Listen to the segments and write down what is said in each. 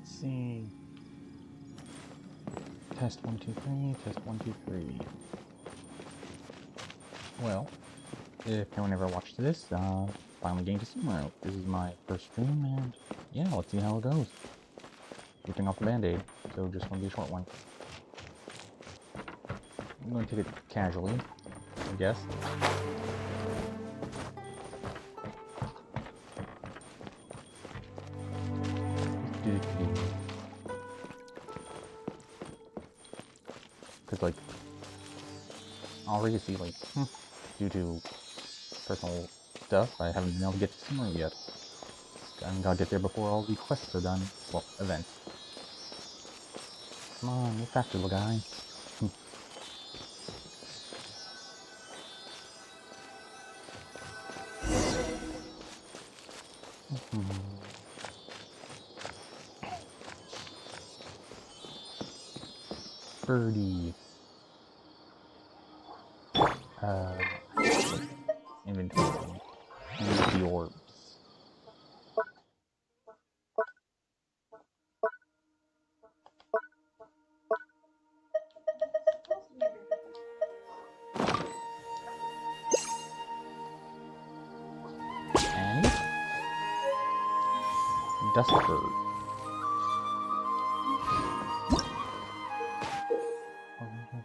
let's see. Test 1, 2, 3, test 1, 2, 3. Well, if no one ever watched this, finally getting to Sumeru. This is my first stream, and yeah, let's see how it goes. Ripping off the band-aid, so just gonna be a short one. I'm gonna take it casually, I guess. Because, like, I already see, like, due to personal stuff, I haven't been able to get to Sumeru yet. And gotta get there before all the quests are done. Well, events. Come on, move faster, little guy. Birdie. Inventory. Use the orbs. And Dustbird.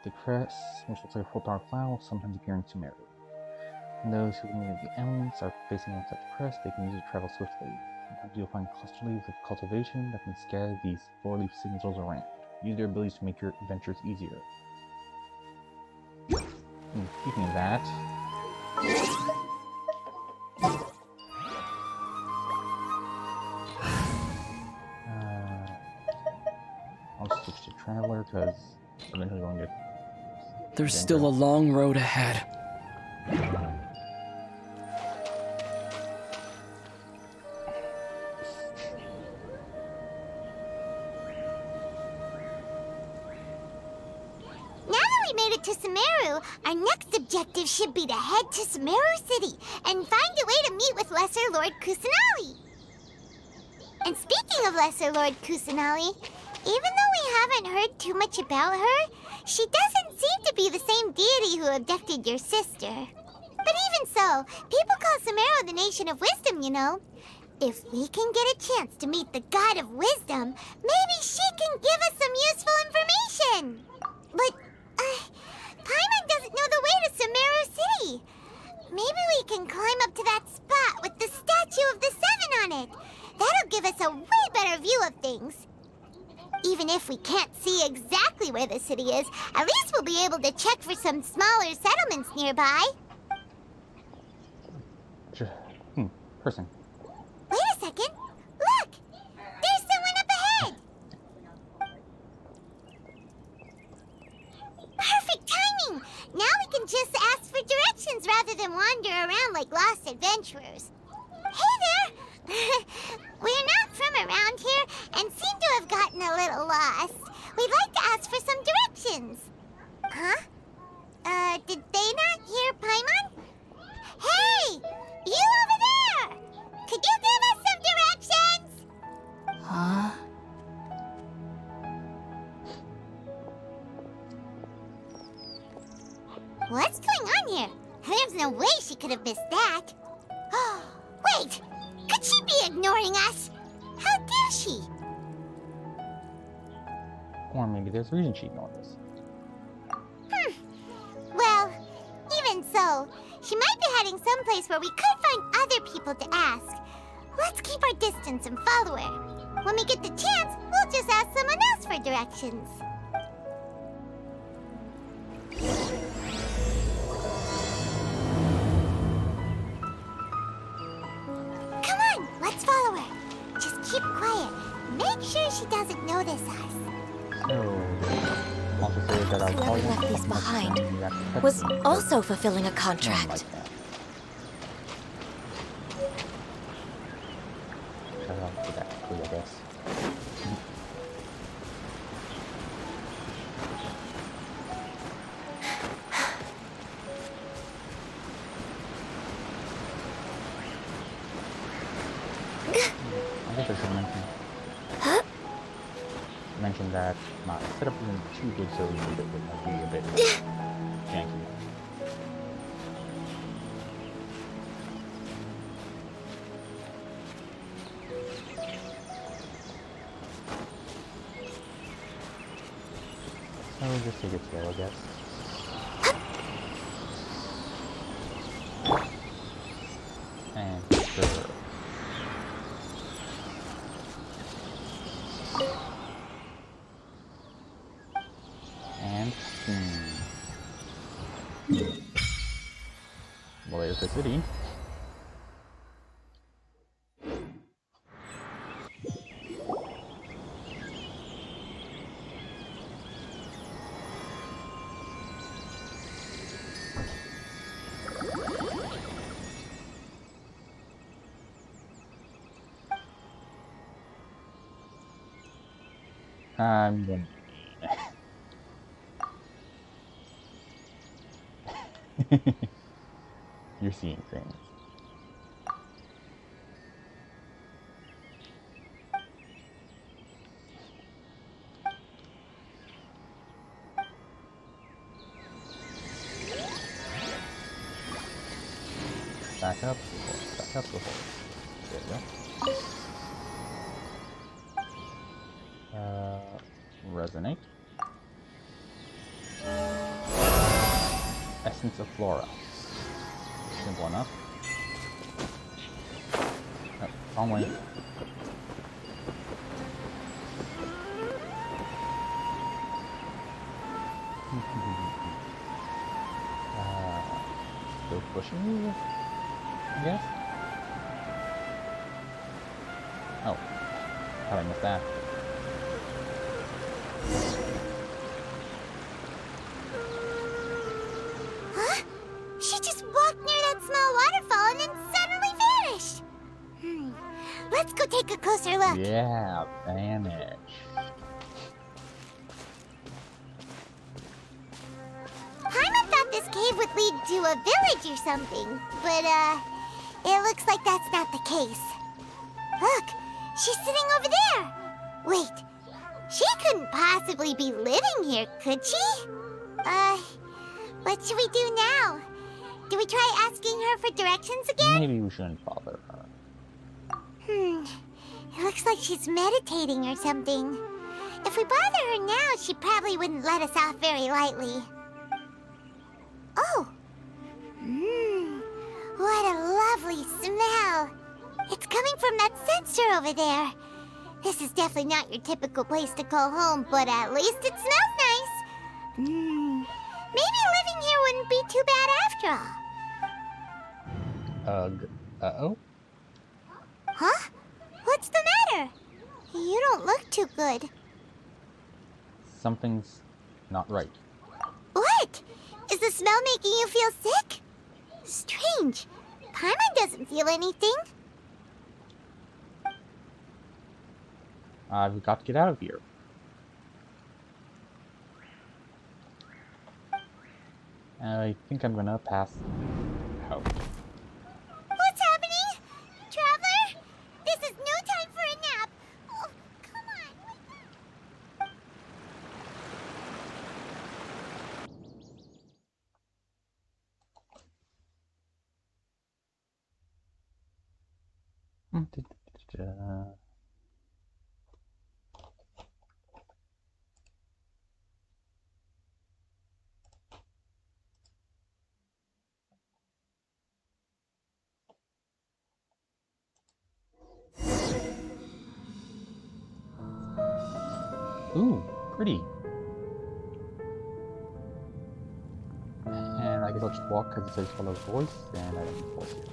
The crest, which looks like a full-power flower, will sometimes appear in Sumeru. And those who near the elements are facing on such crest, they can use it to travel swiftly. Sometimes you'll find cluster leaves of cultivation that can scatter these four-leaf signals around. Use their abilities to make your adventures easier. Speaking of that... I'll switch to Traveler, because I'm eventually going to... There's still a long road ahead. To Sumeru, our next objective should be to head to Sumeru City and find a way to meet with Lesser Lord Kusanali. And speaking of Lesser Lord Kusanali, even though we haven't heard too much about her, she doesn't seem to be the same deity who abducted your sister. But even so, people call Sumeru the Nation of Wisdom, you know. If we can get a chance to meet the God of Wisdom, maybe she can give us some useful information. But, Paimon doesn't know the way to Sumeru City. Maybe we can climb up to that spot with the statue of the Seven on it. That'll give us a way better view of things. Even if we can't see exactly where the city is, at least we'll be able to check for some smaller settlements nearby. Person. Wait a second. Look! There's someone up ahead! Perfect timing! Now we can just ask for directions rather than wander around like lost adventurers. Hey there! We're not from around here and seem to have gotten a little lost. We'd like to ask for some directions. Huh? Did they not hear Paimon? Hey! You over there! Could you give us some directions? Huh? What's going on here? There's no way she could have missed that. Wait! Could she be ignoring us? How dare she? Or maybe there's a reason she ignored us. Well, even so, she might be heading someplace where we could find other people to ask. Let's keep our distance and follow her. When we get the chance, we'll just ask someone else for directions. Come on, let's follow her. Just keep quiet. Make sure she doesn't notice us. So, also say that I Whoever left these behind was also fulfilling a contract. Like that. Shut up for that, I guess. I guess I should mention. mentioned that my setup isn't too good, so it might be a bit janky. So we'll just take it slow, I guess. And sure. And well, there's the city. I'm gonna. You're seeing things. Back up, back up the hole. There we go. Resonate. Essence of Flora. Simple enough. Oh, wrong way. Still pushing you, I guess? Oh, how did I miss that? Huh? She just walked near that small waterfall and then suddenly vanished. Let's go take a closer look. Yeah, vanish. Paimon thought this cave would lead to a village or something, but it looks like that's not the case. Look, she's sitting over there. Wait, she couldn't possibly be living here, could she? What should we do now? Do we try asking her for directions again? Maybe we shouldn't bother her. It looks like she's meditating or something. If we bother her now, she probably wouldn't let us off very lightly. Oh! What a lovely smell! It's coming from that sensor over there. This is definitely not your typical place to call home, but at least it smells nice. Maybe living here wouldn't be too bad after all. Uh-oh? Huh? What's the matter? You don't look too good. Something's not right. What? Is the smell making you feel sick? Strange. Paimon doesn't feel anything. I've got to get out of here. I think I'm gonna pass out. What's happening? Traveler? This is no time for a nap. Oh, come on, wake up. Ooh, pretty. And I guess I'll just walk because it says follow voice, and I don't need voice here.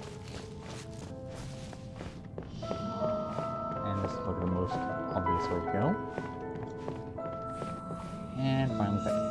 And this is like the most obvious way to go. And finally back.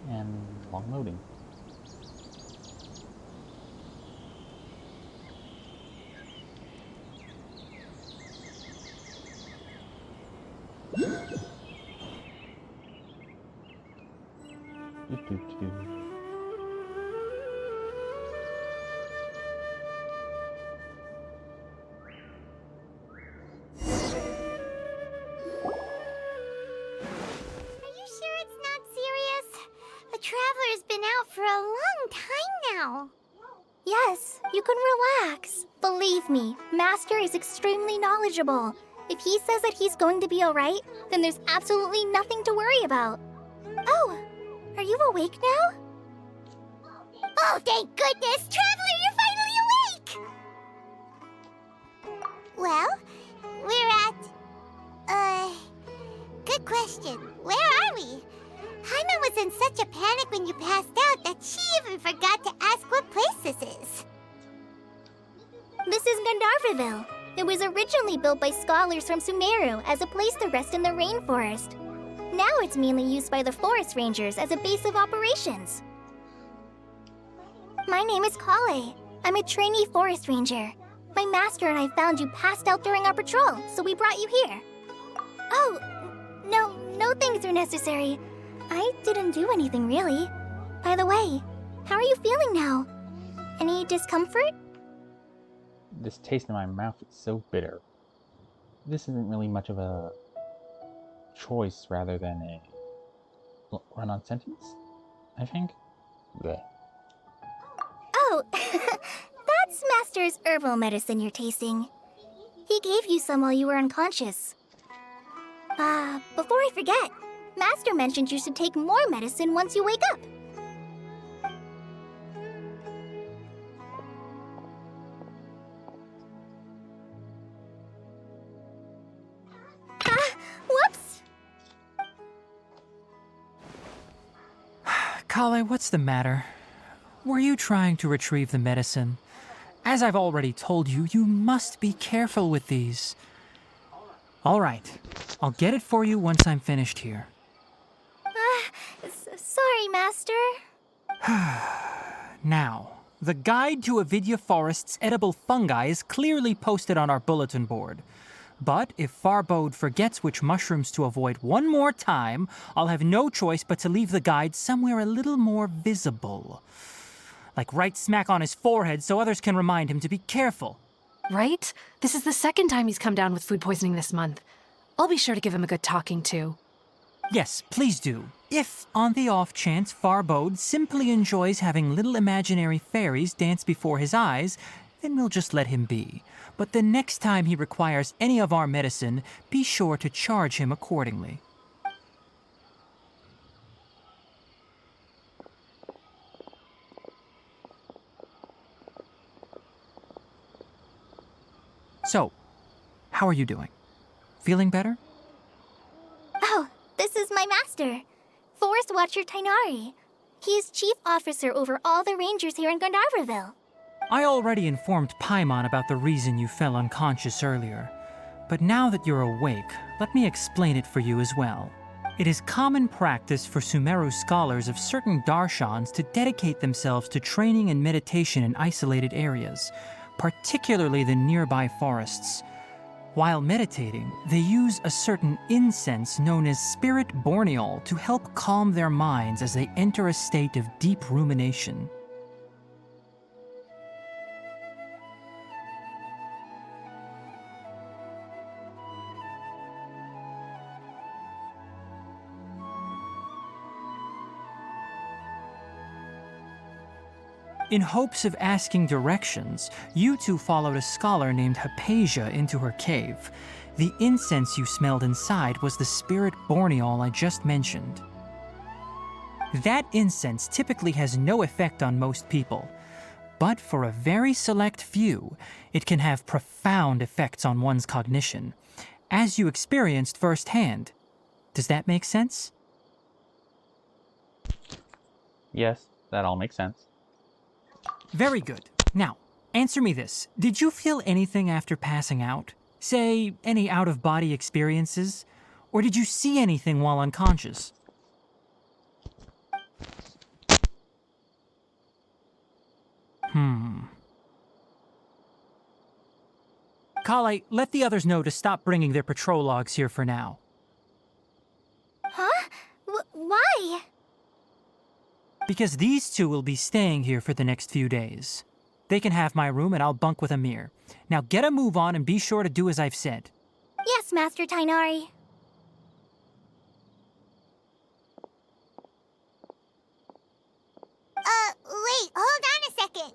And long loading. Doo-doo-doo. Are you sure it's not serious? A traveler's been out for a long time now. Yes, you can relax. Believe me, Master is extremely knowledgeable. If he says that he's going to be alright, then there's absolutely nothing to worry about. Oh, are you awake now? Oh, thank goodness! Traveler, you're finally awake! Well, we're at... Good question. Where are we? Haima was in such a panic when you passed out that she even forgot to ask what place this is. This is Gandharvaville. It was originally built by scholars from Sumeru as a place to rest in the rainforest. Now it's mainly used by the forest rangers as a base of operations. My name is Kale. I'm a trainee forest ranger. My master and I found you passed out during our patrol, so we brought you here. Oh, no things are necessary. I didn't do anything really. By the way, how are you feeling now? Any discomfort? This taste in my mouth is so bitter. This isn't really much of a choice rather than a run-on sentence, I think. Blech. Oh, that's Master's herbal medicine you're tasting. He gave you some while you were unconscious. Before I forget, Master mentioned you should take more medicine once you wake up. Whoops! Kale, what's the matter? Were you trying to retrieve the medicine? As I've already told you, you must be careful with these. All right, I'll get it for you once I'm finished here. Sorry, Master. Now, the guide to Avidya Forest's edible fungi is clearly posted on our bulletin board. But if Farbode forgets which mushrooms to avoid one more time, I'll have no choice but to leave the guide somewhere a little more visible. Like right smack on his forehead so others can remind him to be careful. Right? This is the second time he's come down with food poisoning this month. I'll be sure to give him a good talking to. Yes, please do. If, on the off chance, Farbode simply enjoys having little imaginary fairies dance before his eyes, then we'll just let him be. But the next time he requires any of our medicine, be sure to charge him accordingly. So, how are you doing? Feeling better? Oh, this is my master, Forest Watcher Tainari. He is chief officer over all the rangers here in Gandharvaville. I already informed Paimon about the reason you fell unconscious earlier. But now that you're awake, let me explain it for you as well. It is common practice for Sumeru scholars of certain darshans to dedicate themselves to training and meditation in isolated areas, particularly the nearby forests. While meditating, they use a certain incense known as spirit borneol to help calm their minds as they enter a state of deep rumination. In hopes of asking directions, you two followed a scholar named Hypatia into her cave. The incense you smelled inside was the spirit borneol I just mentioned. That incense typically has no effect on most people, but for a very select few, it can have profound effects on one's cognition, as you experienced firsthand. Does that make sense? Yes, that all makes sense. Very good. Now, answer me this. Did you feel anything after passing out? Say, any out-of-body experiences? Or did you see anything while unconscious? Kale, let the others know to stop bringing their patrol logs here for now. Huh? Why? Because these two will be staying here for the next few days. They can have my room and I'll bunk with Amir. Now get a move on and be sure to do as I've said. Yes, Master Tainari. Wait, hold on a second.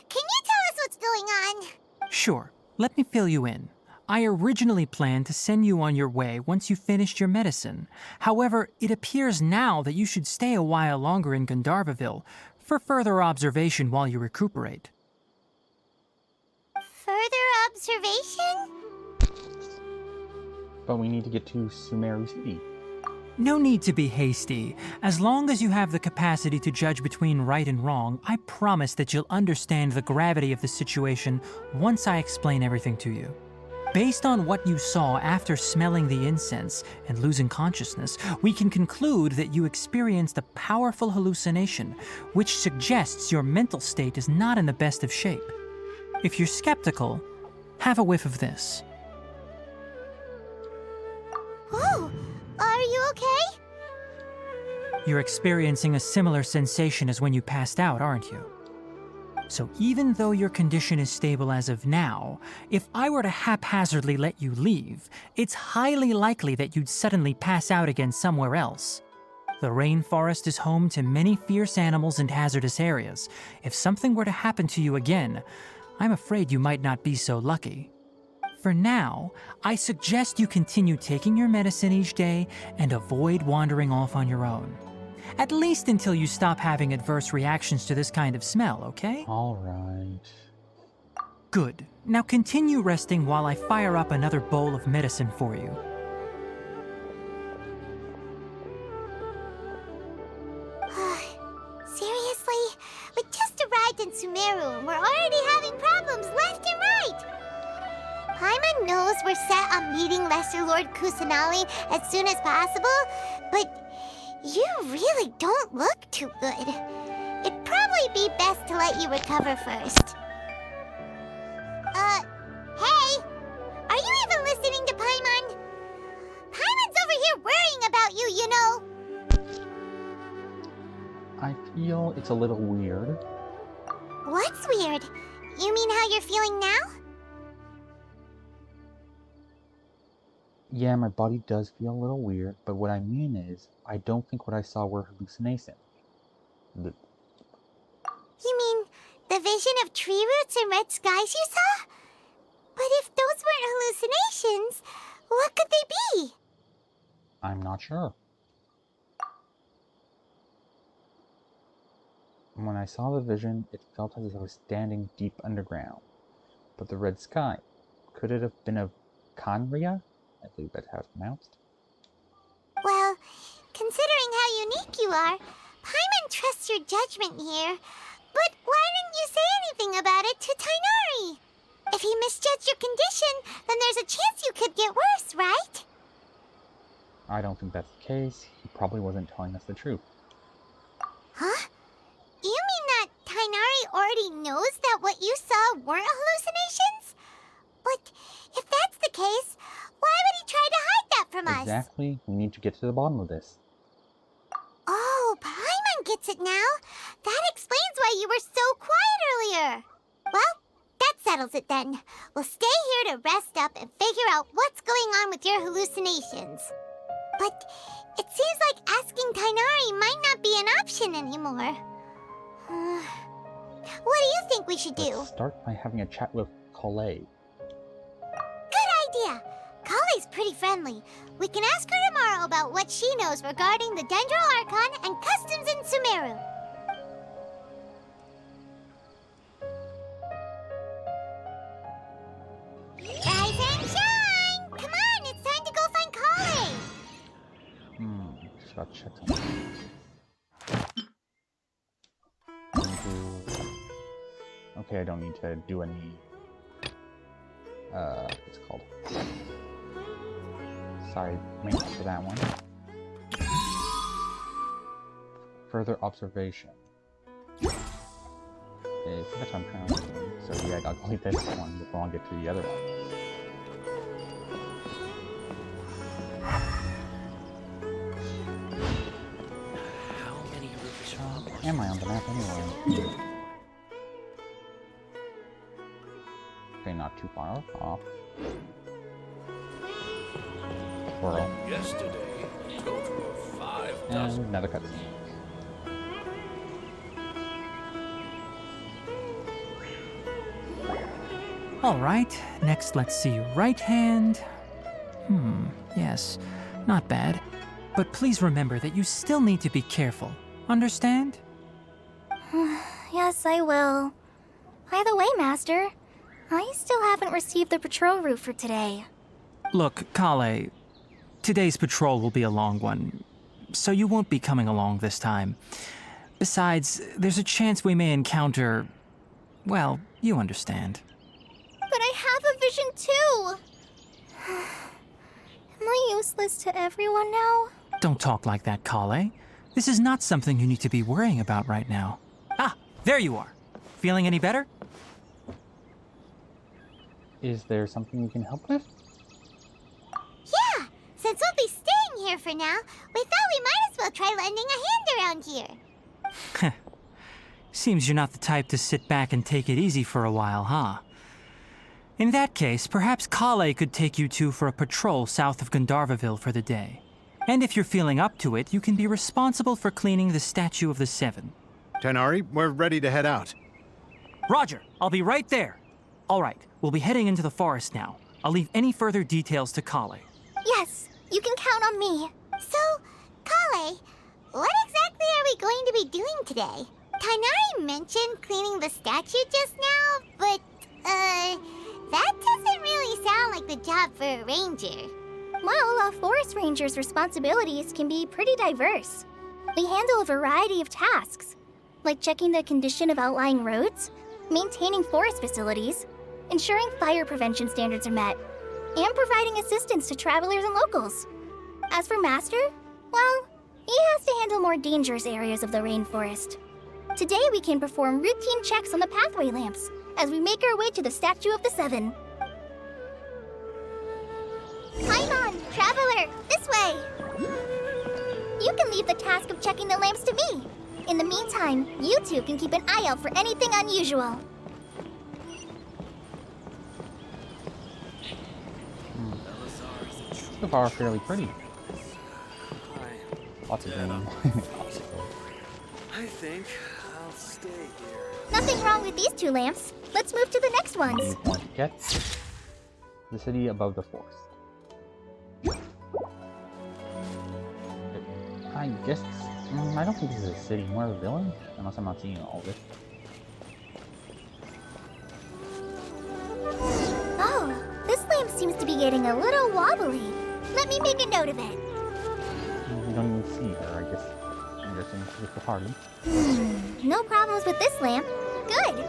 Can you tell us what's going on? Sure, let me fill you in. I originally planned to send you on your way once you finished your medicine. However, it appears now that you should stay a while longer in Gandharvaville for further observation while you recuperate. Further observation? But we need to get to Sumeru City. No need to be hasty. As long as you have the capacity to judge between right and wrong, I promise that you'll understand the gravity of the situation once I explain everything to you. Based on what you saw after smelling the incense and losing consciousness, we can conclude that you experienced a powerful hallucination, which suggests your mental state is not in the best of shape. If you're skeptical, have a whiff of this. Oh, are you okay? You're experiencing a similar sensation as when you passed out, aren't you? So even though your condition is stable as of now, if I were to haphazardly let you leave, it's highly likely that you'd suddenly pass out again somewhere else. The rainforest is home to many fierce animals and hazardous areas. If something were to happen to you again, I'm afraid you might not be so lucky. For now, I suggest you continue taking your medicine each day and avoid wandering off on your own. At least until you stop having adverse reactions to this kind of smell, okay? All right. Good. Now continue resting while I fire up another bowl of medicine for you. Seriously? We just arrived in Sumeru and we're already having problems left and right! Paimon knows we're set on meeting Lesser Lord Kusanali as soon as possible, but you really don't look too good. It'd probably be best to let you recover first. Hey! Are you even listening to Paimon? Paimon's over here worrying about you, you know! I feel it's a little weird. What's weird? You mean how you're feeling now? Yeah, my body does feel a little weird, but what I mean is, I don't think what I saw were hallucinations. You mean the vision of tree roots and red skies you saw? But if those weren't hallucinations, what could they be? I'm not sure. When I saw the vision, it felt as if I was standing deep underground. But the red sky, could it have been of Kanria? I believe that's how it's pronounced. Well, considering how unique you are, Paimon trusts your judgment here. But why didn't you say anything about it to Tainari? If he misjudged your condition, then there's a chance you could get worse, right? I don't think that's the case. He probably wasn't telling us the truth. Huh? You mean that Tainari already knows that what you saw weren't hallucinations? But if that's the case, why would he try to hide that from us? Exactly. We need to get to the bottom of this. Oh, Paimon gets it now. That explains why you were so quiet earlier. Well, that settles it then. We'll stay here to rest up and figure out what's going on with your hallucinations. But it seems like asking Tainari might not be an option anymore. What do you think we should do? Let's start by having a chat with Collei. Good idea. Kale's pretty friendly. We can ask her tomorrow about what she knows regarding the Dendro Archon and customs in Sumeru. Rise and shine! Come on, it's time to go find Kale! Just gotta check something. Okay, I don't need to do any, what's it called? Side maintenance for that one. Further observation. Okay, so that's what I'm currently doing. So yeah, I'll complete this one before I get to the other one. How many rupees? Am I on the map anyway? Okay, not too far off. Squirrel. Yesterday, a total of 5 dozen. And another cutscene. All right, next let's see right hand. Yes, not bad. But please remember that you still need to be careful. Understand? Yes, I will. By the way, Master, I still haven't received the patrol route for today. Look, Kale, today's patrol will be a long one, so you won't be coming along this time. Besides, there's a chance we may encounter... well, you understand. But I have a vision too! Am I useless to everyone now? Don't talk like that, Kale. This is not something you need to be worrying about right now. Ah, there you are. Feeling any better? Is there something we can help with? Yeah, since we'll be staying here for now, we thought we might as well try lending a hand around here. Seems you're not the type to sit back and take it easy for a while, huh? In that case, perhaps Kale could take you two for a patrol south of Gandharvaville for the day. And if you're feeling up to it, you can be responsible for cleaning the Statue of the Seven. Tainari, we're ready to head out. Roger, I'll be right there. All right, we'll be heading into the forest now. I'll leave any further details to Kale. Yes, you can count on me. So, Kale, what exactly are we going to be doing today? Tainari mentioned cleaning the statue just now, but, that doesn't really sound like the job for a ranger. Well, a forest ranger's responsibilities can be pretty diverse. They handle a variety of tasks, like checking the condition of outlying roads, maintaining forest facilities, ensuring fire prevention standards are met, and providing assistance to travelers and locals. As for Master, well, he has to handle more dangerous areas of the rainforest. Today we can perform routine checks on the pathway lamps as we make our way to the Statue of the Seven. Paimon, traveler, this way! You can leave the task of checking the lamps to me. In the meantime, you two can keep an eye out for anything unusual. So far, fairly pretty. Lots of green. I think I'll stay here. Nothing wrong with these two lamps. Let's move to the next ones. You want to get the city above the forest. I guess I don't think this is a city, more of a village, unless I'm not seeing all of it. Oh, this lamp seems to be getting a little wobbly. Let me make a note of it. You don't even see her, I guess. I'm guessing with the party. No problems with this lamp. Good.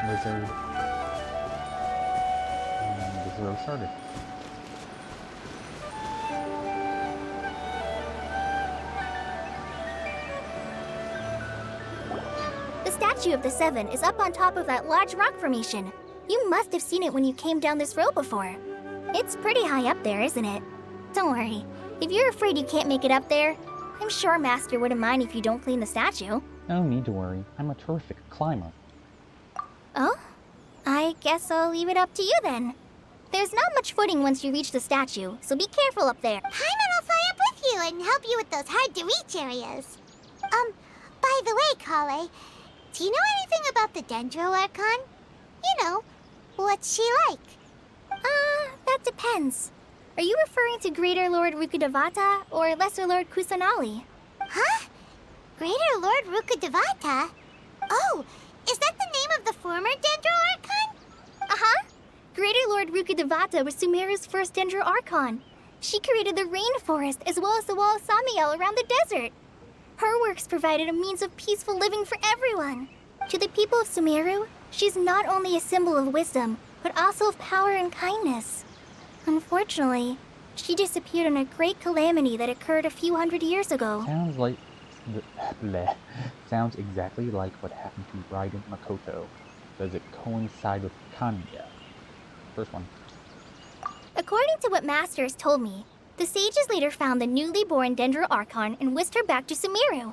Lizard. And this is where we started. The statue of the Seven is up on top of that large rock formation. You must have seen it when you came down this road before. It's pretty high up there, isn't it? Don't worry. If you're afraid you can't make it up there, I'm sure Master wouldn't mind if you don't clean the statue. No need to worry. I'm a terrific climber. Oh? I guess I'll leave it up to you then. There's not much footing once you reach the statue, so be careful up there. Paimon will fly up with you and help you with those hard-to-reach areas. By the way, Kale, do you know anything about the Dendro Archon? You know, what's she like? That depends. Are you referring to Greater Lord Rukkhadevata or Lesser Lord Kusanali? Huh? Greater Lord Rukkhadevata? Oh, is that the name of the former Dendro Archon? Uh-huh. Greater Lord Rukkhadevata was Sumeru's first Dendro Archon. She created the rainforest as well as the wall of Samiel around the desert. Her works provided a means of peaceful living for everyone. To the people of Sumeru, she's not only a symbol of wisdom, but also of power and kindness. Unfortunately, she disappeared in a great calamity that occurred a few hundred years ago. Sounds like... bleh. Sounds exactly like what happened to Raiden Makoto. Does it coincide with Kanya? First one. According to what Masters told me, the sages later found the newly born Dendro Archon and whisked her back to Sumeru.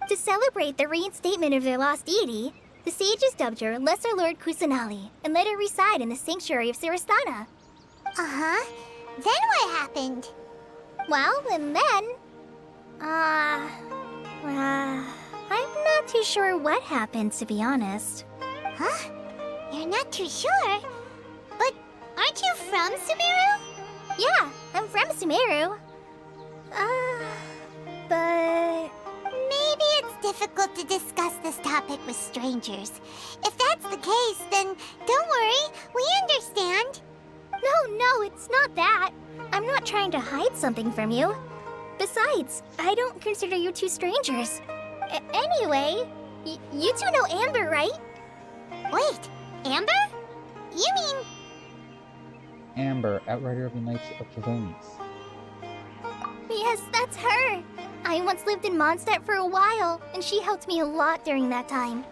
To celebrate the reinstatement of their lost deity, the sages dubbed her Lesser Lord Kusanali and let her reside in the sanctuary of Siristana. Uh-huh. Then what happened? Well, and then... I'm not too sure what happened, to be honest. Huh? You're not too sure? But aren't you from Sumeru? Yeah, I'm from Sumeru. But... Maybe it's difficult to discuss this topic with strangers. If that's the case, then don't worry, we understand. No, it's not that. I'm not trying to hide something from you. Besides, I don't consider you two strangers. Anyway, you two know Amber, right? Wait, Amber? You mean... Amber, Outrider of the Knights of Favonius. Yes, that's her. I once lived in Mondstadt for a while, and she helped me a lot during that time.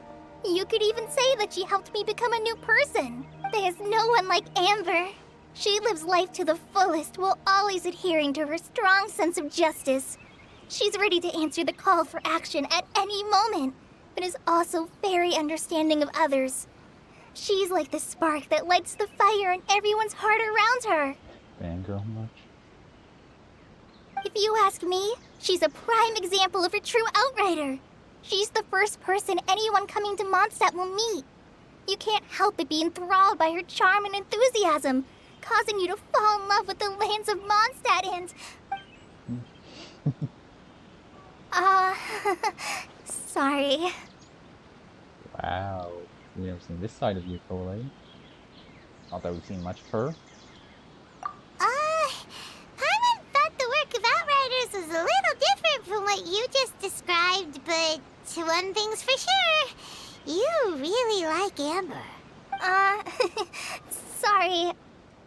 You could even say that she helped me become a new person. There's no one like Amber. She lives life to the fullest while always adhering to her strong sense of justice. She's ready to answer the call for action at any moment, but is also very understanding of others. She's like the spark that lights the fire in everyone's heart around her. Fangirl much? If you ask me, she's a prime example of a true outrider. She's the first person anyone coming to Mondstadt will meet. You can't help but be enthralled by her charm and enthusiasm, causing you to fall in love with the lands of Mondstadt and... sorry. Wow. We've never seen this side of you, Cole. Not that we've seen much of her. Paimon thought the work of Outriders was a little different from what you just described, but one thing's for sure, you really like Amber. Sorry.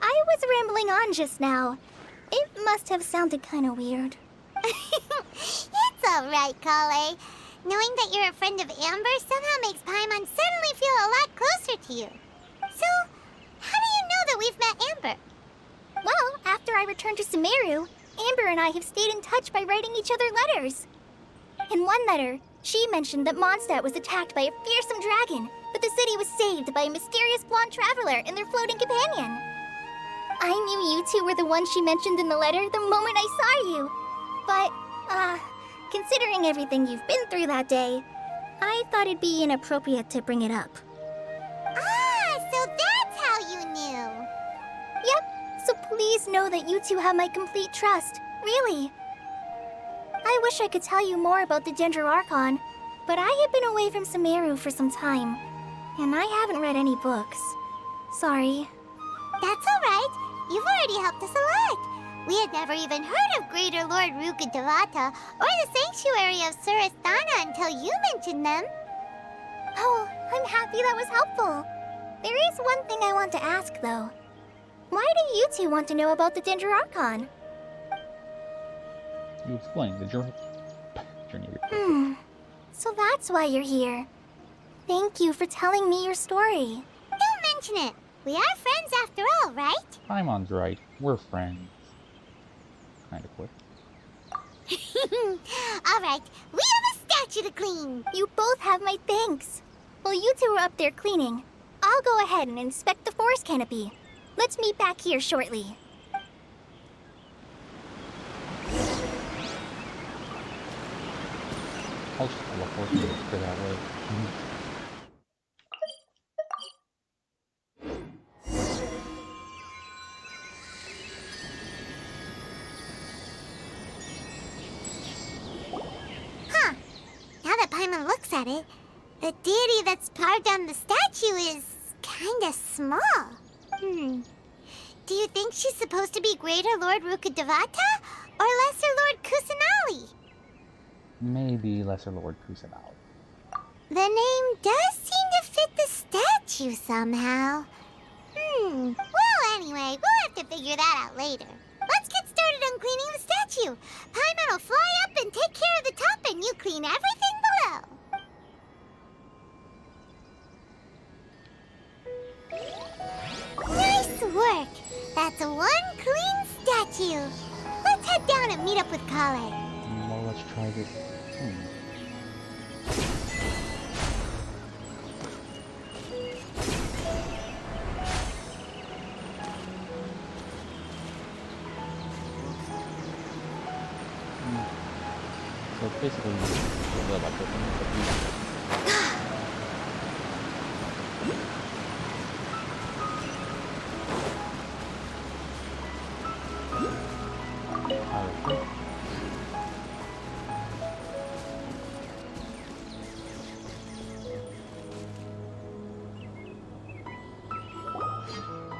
I was rambling on just now. It must have sounded kind of weird. It's alright, Kale. Knowing that you're a friend of Amber somehow makes Paimon suddenly feel a lot closer to you. So, how do you know that we've met Amber? Well, after I returned to Sumeru, Amber and I have stayed in touch by writing each other letters. In one letter, she mentioned that Mondstadt was attacked by a fearsome dragon, but the city was saved by a mysterious blonde traveler and their floating companion. I knew you two were the ones she mentioned in the letter the moment I saw you. But, considering everything you've been through that day, I thought it'd be inappropriate to bring it up. So that's how you knew. Yep, so please know that you two have my complete trust, really. I wish I could tell you more about the Dendro Archon, but I have been away from Sumeru for some time, and I haven't read any books. Sorry. That's alright. You've already helped us a lot. We had never even heard of Greater Lord Rukkhadevata or the Sanctuary of Surasthana until you mentioned them. Oh, I'm happy that was helpful. There is one thing I want to ask, though. Why do you two want to know about the Dendro Archon? You explain the journey of your So that's why you're here. Thank you for telling me your story. Don't mention it. We are friends after all, right? Paimon's right. We're friends. Kinda quick. Alright, we have a statue to clean. You both have my thanks. While you two are up there cleaning, I'll go ahead and inspect the forest canopy. Let's meet back here shortly. I'll just teleport you for that way. Huh. Now that Paimon looks at it, the deity that's carved on the statue is kinda small. Do you think she's supposed to be Greater Lord Rukkhadevata or Lesser Lord Kusanali? Maybe Lesser Lord Kusanali. The name does seem to fit the statue somehow. Well, anyway, we'll have to figure that out later. Let's get started on cleaning the statue. Paimon will fly up and take care of the top, and you clean everything below. Nice work! That's one clean statue. Let's head down and meet up with Kale. Well, let's try this. So basically, the electric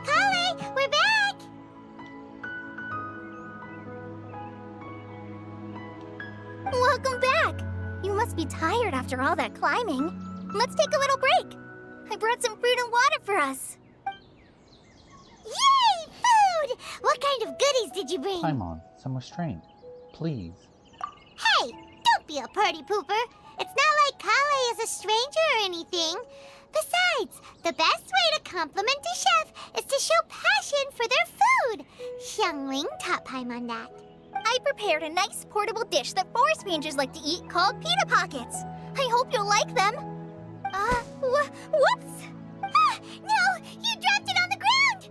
Kale, we're back! Welcome back! You must be tired after all that climbing. Let's take a little break. I brought some fruit and water for us. Yay! Food! What kind of goodies did you bring? Paimon, some restraint. Please. Hey! Don't be a party pooper! It's not like Kale is a stranger or anything. Besides, the best way to compliment a chef is to show passion for their food. Xiangling taught Paimon that. I prepared a nice portable dish that forest rangers like to eat called pita pockets. I hope you'll like them. Whoops! Ah, no! You dropped it on the ground!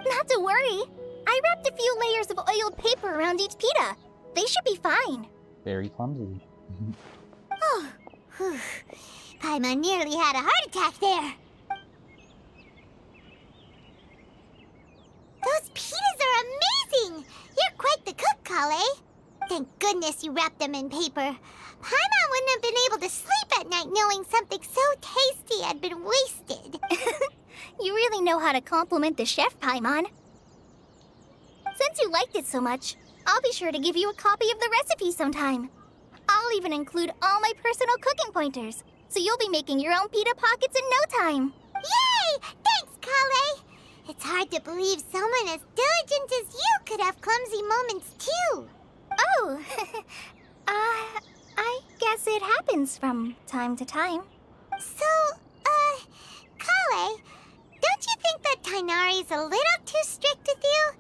Not to worry. I wrapped a few layers of oiled paper around each pita. They should be fine. Very clumsy. Oh, whew. Paimon nearly had a heart attack there. Those pitas are amazing! You're quite the cook, Kale. Thank goodness you wrapped them in paper. Paimon wouldn't have been able to sleep at night knowing something so tasty had been wasted. You really know how to compliment the chef, Paimon. Since you liked it so much, I'll be sure to give you a copy of the recipe sometime. I'll even include all my personal cooking pointers, so you'll be making your own pita pockets in no time. Yay! Thanks, Kale! It's hard to believe someone as diligent as you could have clumsy moments, too. Oh, I guess it happens from time to time. So, Kale, don't you think that Tainari's a little too strict with you?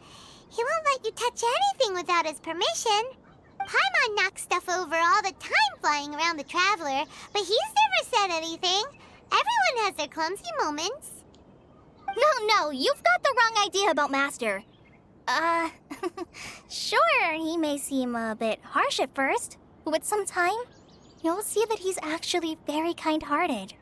He won't let you touch anything without his permission. Paimon knocks stuff over all the time flying around the Traveler, but he's never said anything. Everyone has their clumsy moments. No, you've got the wrong idea about Master. Sure, he may seem a bit harsh at first, but with some time, you'll see that he's actually very kind-hearted.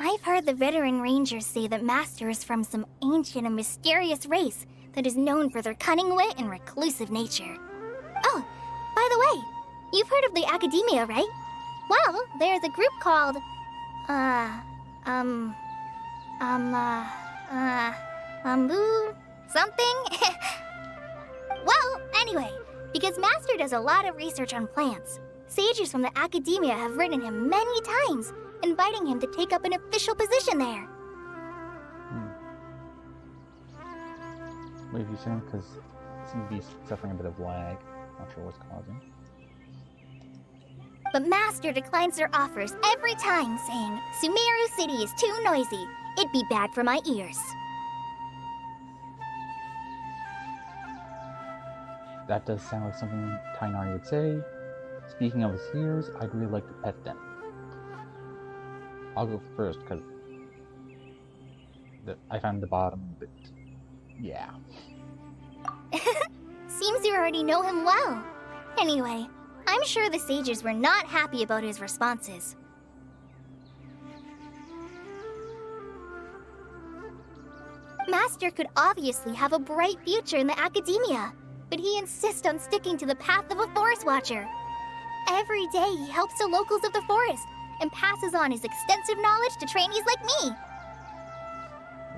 I've heard the veteran rangers say that Master is from some ancient and mysterious race that is known for their cunning wit and reclusive nature. Oh, by the way, you've heard of the Academia, right? Well, there's a group called, something? Well, anyway, because Master does a lot of research on plants, sages from the Academia have written him many times, inviting him to take up an official position there. Wait, you soon, because seem to be suffering a bit of lag. Not sure what's causing. But Master declines their offers every time, saying, Sumeru City is too noisy. It'd be bad for my ears. That does sound like something Tainari would say. Speaking of his ears, I'd really like to pet them. I'll go first, because I found the bottom, but yeah. Seems you already know him well. Anyway, I'm sure the sages were not happy about his responses. Master could obviously have a bright future in the academia, but he insists on sticking to the path of a forest watcher. Every day he helps the locals of the forest and passes on his extensive knowledge to trainees like me.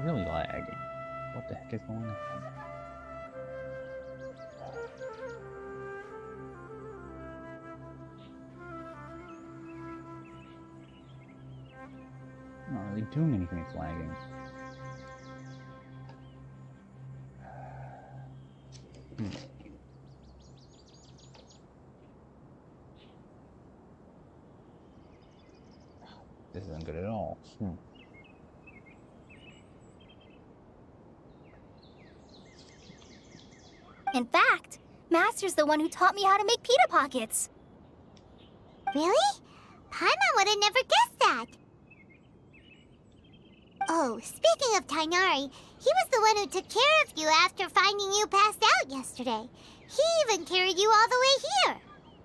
Really lagging. What the heck is going on? I'm not really doing anything, it's lagging. This isn't good at all. In fact, Master's the one who taught me how to make pita pockets. Really? Paimon would have never guessed that. Oh, speaking of Tainari, he was the one who took care of you after finding you passed out yesterday. He even carried you all the way here.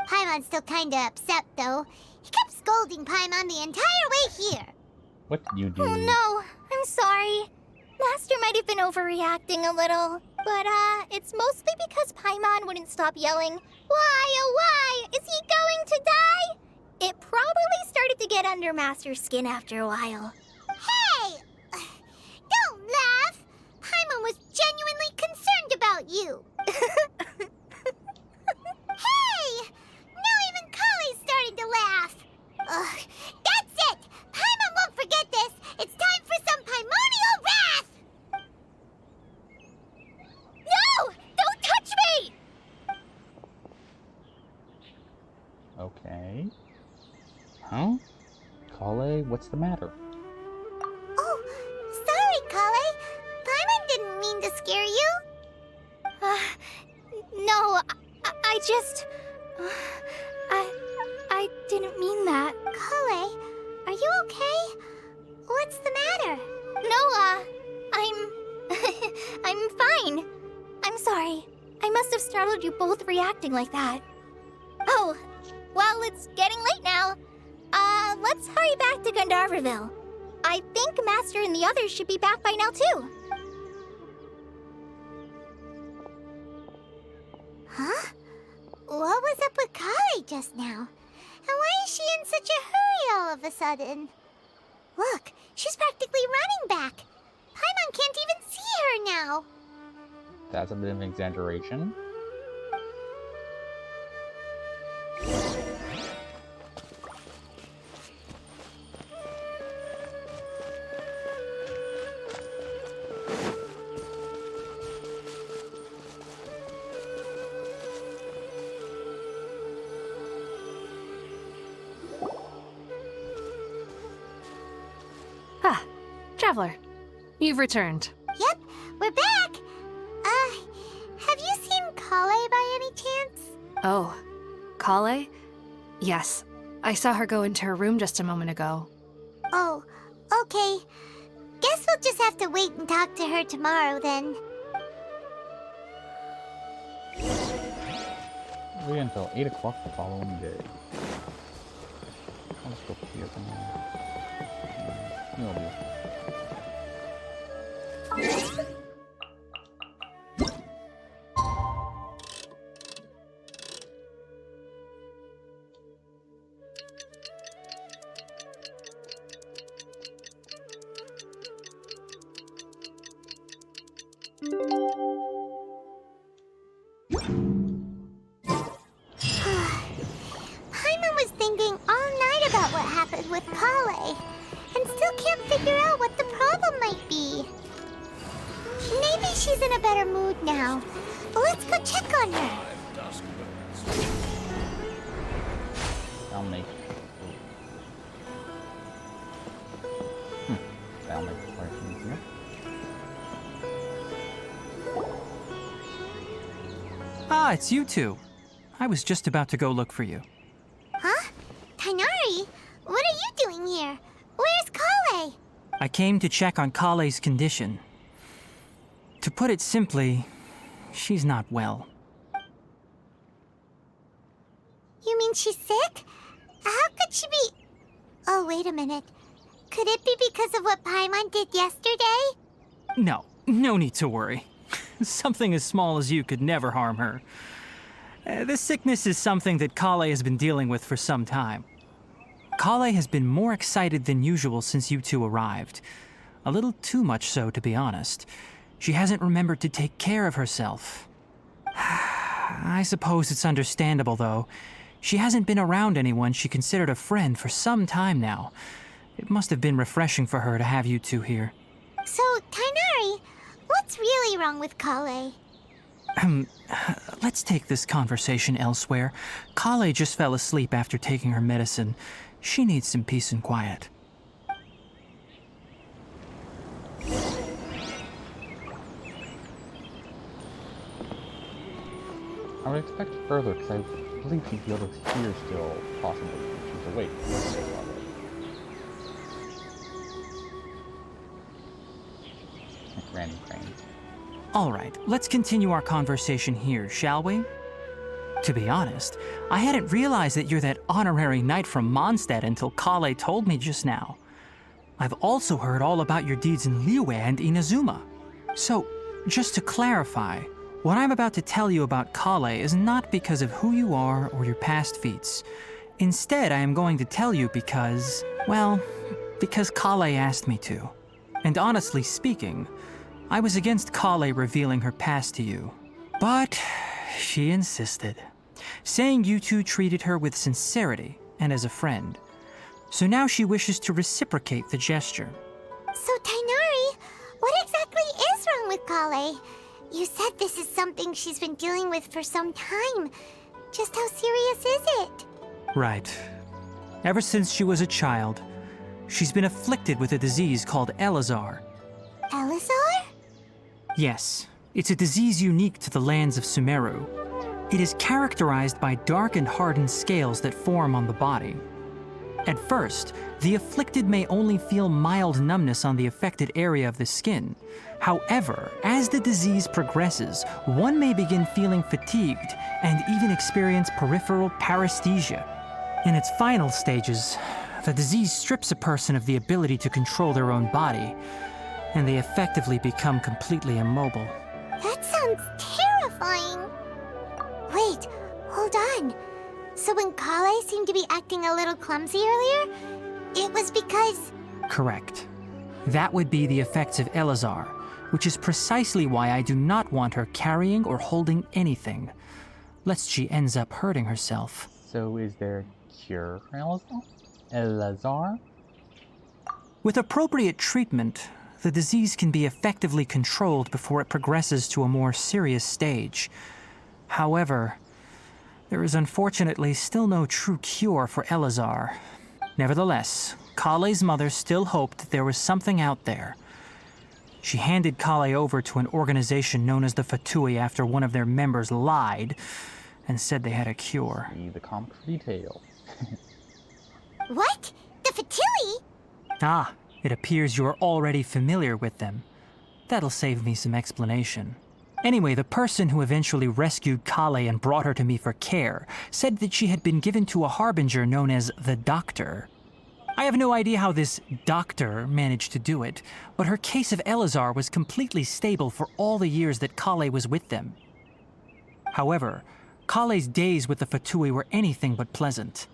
Paimon's still kinda upset, though. He kept scolding Paimon the entire way here. What did you do? Oh no, I'm sorry. Master might have been overreacting a little. But, it's mostly because Paimon wouldn't stop yelling, "Why, oh why, is he going to die?" It probably started to get under Master's skin after a while. Hey! Don't laugh! Paimon was genuinely concerned about you. Hey! Now even Kale's starting to laugh. Ugh, that's it! Paimon won't forget this! It's time for some primordial wrath! No! Don't touch me! Okay. Huh? Kale, what's the matter? Oh, sorry, Kale. Paimon didn't mean to scare you. No, I just... I didn't mean that. Kale, are you okay? What's the matter? No, I'm fine. I'm sorry. I must have startled you both reacting like that. Oh, well, it's getting late now. Let's hurry back to Gandharvaville. I think Master and the others should be back by now, too. Huh? What was up with Kale just now? And why is she in such a hurry all of a sudden? Look, she's practically running back. Paimon can't even see her now. That's a bit of an exaggeration. Ah, Traveler, you've returned. Yep, we're back. Have you seen Kale by any chance? Oh, Kale? Yes, I saw her go into her room just a moment ago. Oh, okay. Guess we'll just have to wait and talk to her tomorrow then. Wait until 8 o'clock the following day. I'll just go here for now. You'll do. Paimon was thinking all night about what happened with Kale, and still can't figure out what the problem might be. Maybe she's in a better mood now. Let's go check on her. I'll make... That'll make it work easier. Ah, it's you two. I was just about to go look for you. Huh? Tainari? What are you doing here? Where's Kale? I came to check on Kale's condition. To put it simply, she's not well. You mean she's sick? How could she be... Oh, wait a minute. Could it be because of what Paimon did yesterday? No need to worry. Something as small as you could never harm her. This sickness is something that Kale has been dealing with for some time. Kale has been more excited than usual since you two arrived. A little too much so, to be honest. She hasn't remembered to take care of herself. I suppose it's understandable, though. She hasn't been around anyone she considered a friend for some time now. It must have been refreshing for her to have you two here. So, Tainari, what's really wrong with Kale? Let's take this conversation elsewhere. Kale just fell asleep after taking her medicine. She needs some peace and quiet. I would expect further, because I believe she'd be able to hear still, possibly, if she's awake. Like Randy Crane. All right, let's continue our conversation here, shall we? To be honest, I hadn't realized that you're that honorary knight from Mondstadt until Kale told me just now. I've also heard all about your deeds in Liyue and Inazuma. So, just to clarify, what I'm about to tell you about Kale is not because of who you are or your past feats. Instead, I am going to tell you because, well, because Kale asked me to. And honestly speaking, I was against Kale revealing her past to you. But she insisted, saying you two treated her with sincerity and as a friend. So now she wishes to reciprocate the gesture. So, Tainari, what exactly is wrong with Kale? You said this is something she's been dealing with for some time. Just how serious is it? Right. Ever since she was a child, she's been afflicted with a disease called Elazar. Elazar? Yes, it's a disease unique to the lands of Sumeru. It is characterized by dark and hardened scales that form on the body. At first, the afflicted may only feel mild numbness on the affected area of the skin. However, as the disease progresses, one may begin feeling fatigued and even experience peripheral paresthesia. In its final stages, the disease strips a person of the ability to control their own body, and they effectively become completely immobile. That sounds terrifying. Wait, hold on. So when Kale seemed to be acting a little clumsy earlier, it was because... Correct. That would be the effects of Elazar, which is precisely why I do not want her carrying or holding anything, lest she ends up hurting herself. So is there a cure for Elazar? Elazar? With appropriate treatment, the disease can be effectively controlled before it progresses to a more serious stage. However, there is unfortunately still no true cure for Elazar. Nevertheless, Kale's mother still hoped that there was something out there. She handed Kale over to an organization known as the Fatui after one of their members lied and said they had a cure. See the comic for detail. What? The Fatui? Ah, it appears you are already familiar with them. That'll save me some explanation. Anyway, the person who eventually rescued Kale and brought her to me for care said that she had been given to a harbinger known as the Doctor. I have no idea how this doctor managed to do it, but her case of Elazar was completely stable for all the years that Kale was with them. However, Kale's days with the Fatui were anything but pleasant.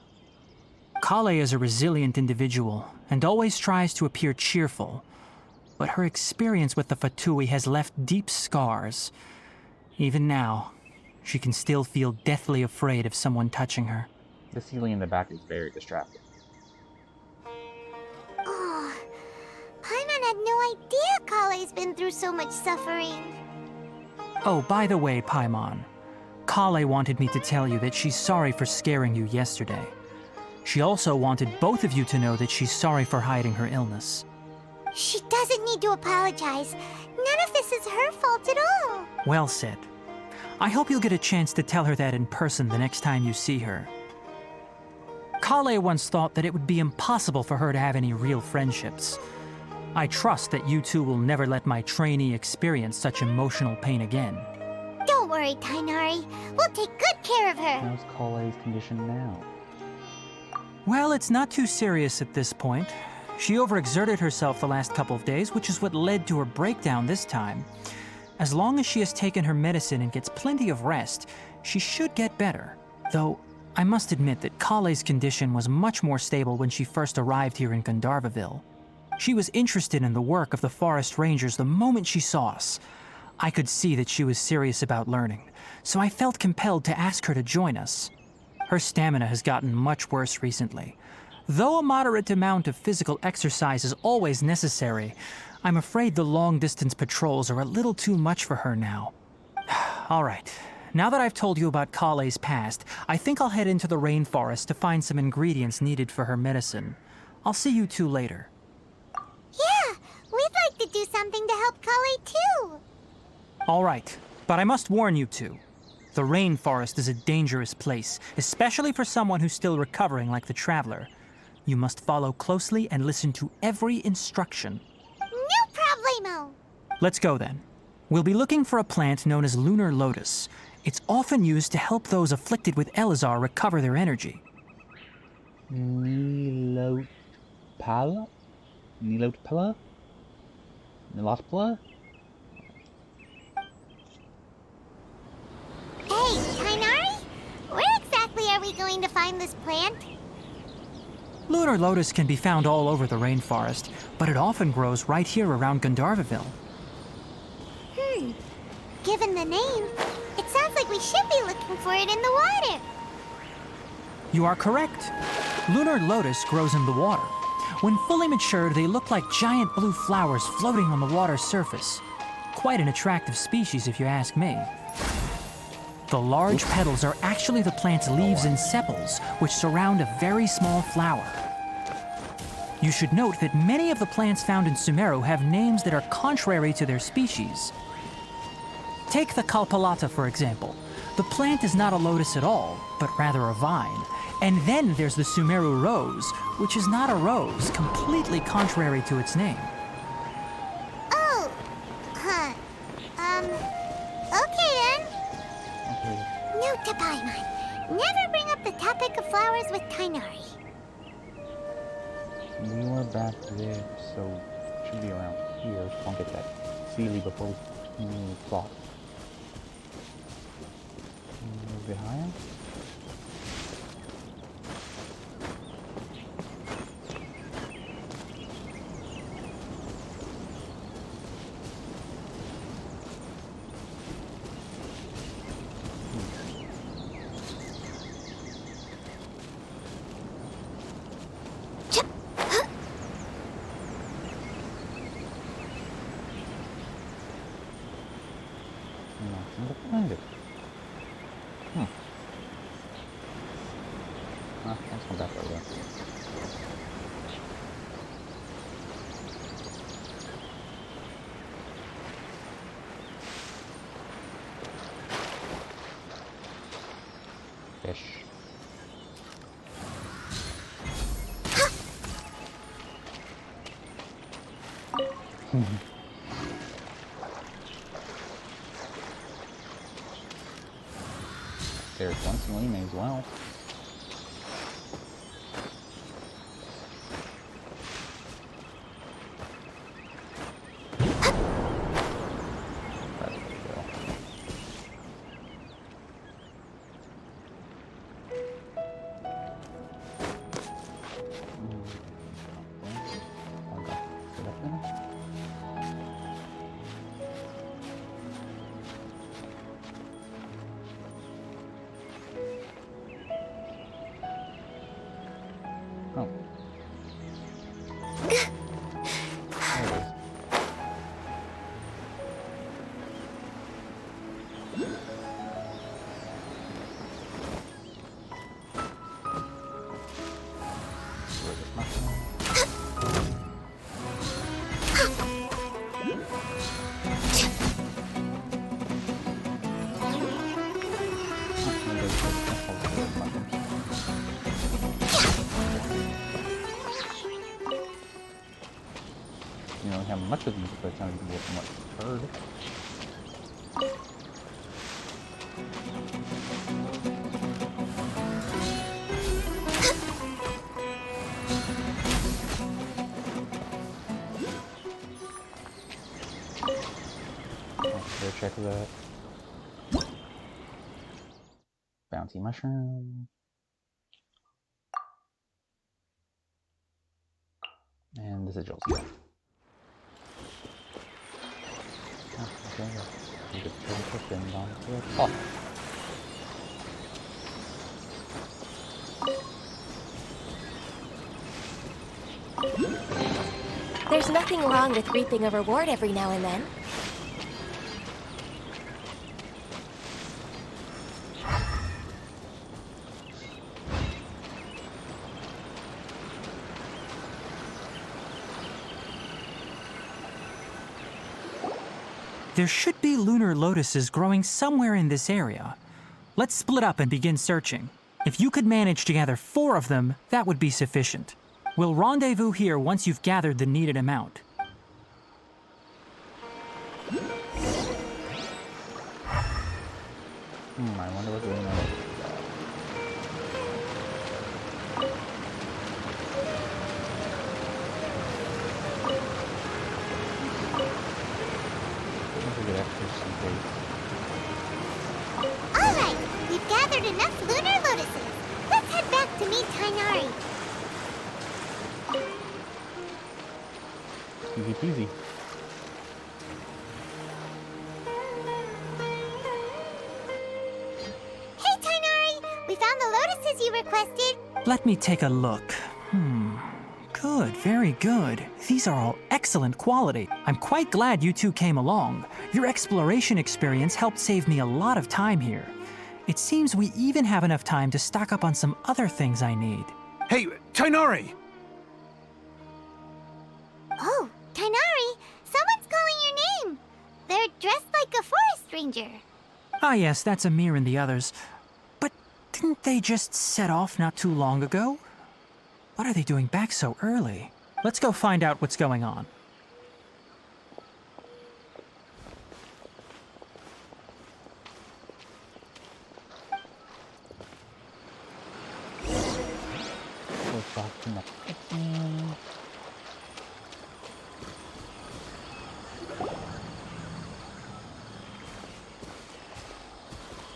Kale is a resilient individual and always tries to appear cheerful, but her experience with the Fatui has left deep scars. Even now, she can still feel deathly afraid of someone touching her. The ceiling in the back is very distracting. Oh, Paimon had no idea Kale's been through so much suffering. Oh, by the way, Paimon, Kale wanted me to tell you that she's sorry for scaring you yesterday. She also wanted both of you to know that she's sorry for hiding her illness. She doesn't need to apologize. None of this is her fault at all. Well said. I hope you'll get a chance to tell her that in person the next time you see her. Kale once thought that it would be impossible for her to have any real friendships. I trust that you two will never let my trainee experience such emotional pain again. Don't worry, Tainari. We'll take good care of her. How's Kale's condition now? Well, it's not too serious at this point. She overexerted herself the last couple of days, which is what led to her breakdown this time. As long as she has taken her medicine and gets plenty of rest, she should get better. Though, I must admit that Kale's condition was much more stable when she first arrived here in Gandharvaville. She was interested in the work of the forest rangers the moment she saw us. I could see that she was serious about learning, so I felt compelled to ask her to join us. Her stamina has gotten much worse recently. Though a moderate amount of physical exercise is always necessary, I'm afraid the long-distance patrols are a little too much for her now. All right, now that I've told you about Kale's past, I think I'll head into the rainforest to find some ingredients needed for her medicine. I'll see you two later. Yeah, we'd like to do something to help Kale too. All right, but I must warn you two. The rainforest is a dangerous place, especially for someone who's still recovering like the Traveler. You must follow closely and listen to every instruction. No problemo. Let's go then. We'll be looking for a plant known as lunar lotus. It's often used to help those afflicted with Elazar recover their energy. Nilotpala? Nilotpala? Nilotpala? Hey, Tainari? Where exactly are we going to find this plant? Lunar lotus can be found all over the rainforest, but it often grows right here around Gandharvaville. Given the name, it sounds like we should be looking for it in the water. You are correct. Lunar lotus grows in the water. When fully matured, they look like giant blue flowers floating on the water's surface. Quite an attractive species, if you ask me. The large petals are actually the plant's leaves and sepals, which surround a very small flower. You should note that many of the plants found in Sumeru have names that are contrary to their species. Take the Kalpalata, for example. The plant is not a lotus at all, but rather a vine. And then there's the Sumeru rose, which is not a rose, completely contrary to its name. Oh, huh. Okay then. Okay. Note to Paimon. Never bring up the topic of flowers with Tainari. We were back there, so it should be around here. I'll get that Sealy before we flop. A bit higher. Nothing to find it. Let's come back over. Fish. There's once in Lima as well. You don't have much of these, but it sounds like from what you've heard. Let's go check that. Bounty mushroom. And the sigils. Okay, we just put them down to the top. There's nothing wrong with reaping a reward every now and then. There should be lunar lotuses growing somewhere in this area. Let's split up and begin searching. If you could manage to gather 4 of them, that would be sufficient. We'll rendezvous here once you've gathered the needed amount. I wonder what lunar lotus is. Alright, we've gathered enough lunar lotuses. Let's head back to meet Tainari. Easy peasy. Hey Tainari, we found the lotuses you requested. Let me take a look. Good, very good. These are all excellent quality. I'm quite glad you two came along. Your exploration experience helped save me a lot of time here. It seems we even have enough time to stock up on some other things I need. Hey, Tainari! Oh, Tainari, someone's calling your name. They're dressed like a forest ranger. Ah yes, that's Amir and the others. But didn't they just set off not too long ago? What are they doing back so early? Let's go find out what's going on.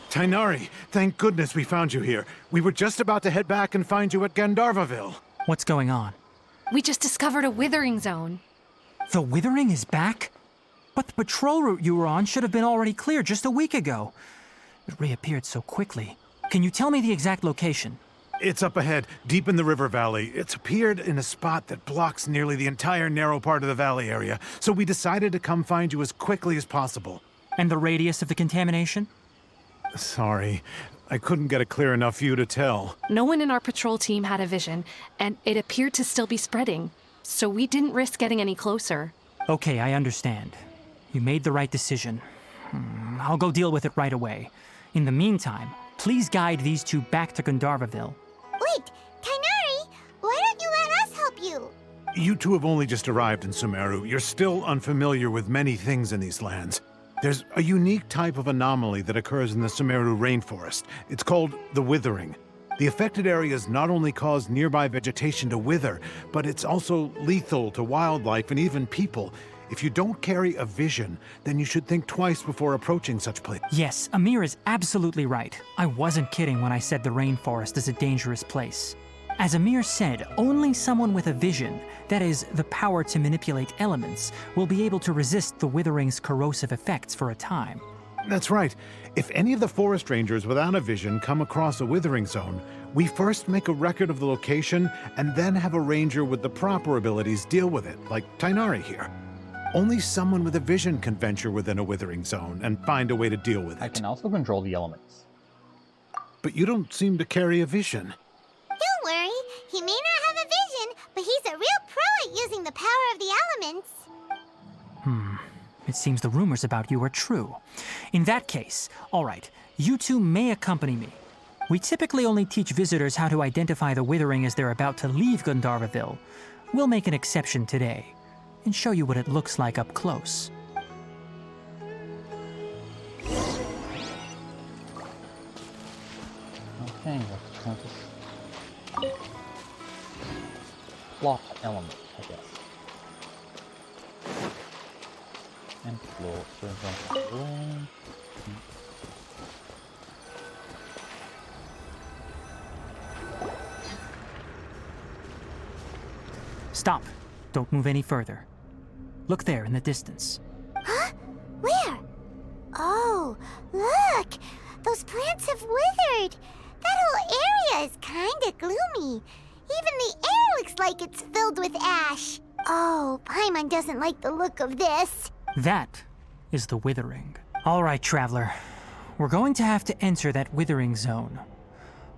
Tainari, thank goodness we found you here. We were just about to head back and find you at Gandharvaville. What's going on? We just discovered a withering zone. The withering is back? But the patrol route you were on should have been already clear just a week ago. It reappeared so quickly. Can you tell me the exact location? It's up ahead, deep in the river valley. It's appeared in a spot that blocks nearly the entire narrow part of the valley area, so we decided to come find you as quickly as possible. And the radius of the contamination? Sorry, I couldn't get a clear enough view to tell. No one in our patrol team had a vision, and it appeared to still be spreading. So we didn't risk getting any closer. Okay, I understand. You made the right decision. I'll go deal with it right away. In the meantime, please guide these two back to Gandharvaville. Wait, Tainari, why don't you let us help you? You two have only just arrived in Sumeru. You're still unfamiliar with many things in these lands. There's a unique type of anomaly that occurs in the Sumeru rainforest. It's called the withering. The affected areas not only cause nearby vegetation to wither, but it's also lethal to wildlife and even people. If you don't carry a vision, then you should think twice before approaching such places. Yes, Amir is absolutely right. I wasn't kidding when I said the rainforest is a dangerous place. As Amir said, only someone with a vision, that is, the power to manipulate elements, will be able to resist the withering's corrosive effects for a time. That's right. If any of the forest rangers without a vision come across a withering zone, we first make a record of the location and then have a ranger with the proper abilities deal with it, like Tainari here. Only someone with a vision can venture within a withering zone and find a way to deal with it. I can also control the elements. But you don't seem to carry a vision. Don't worry, he may not have a vision, elements. It seems the rumors about you are true. In that case, all right, you two may accompany me. We typically only teach visitors how to identify the Withering as they're about to leave Gandharvaville. We'll make an exception today and show you what it looks like up close. Okay, let's try this. Plot element, I guess. And floor, so jump away. Stop. Don't move any further. Look there in the distance. Huh? Where? Oh, look! Those plants have withered. That whole area is kinda gloomy. Even the air looks like it's filled with ash. Oh, Paimon doesn't like the look of this. That is the Withering. All right, Traveler. We're going to have to enter that Withering zone.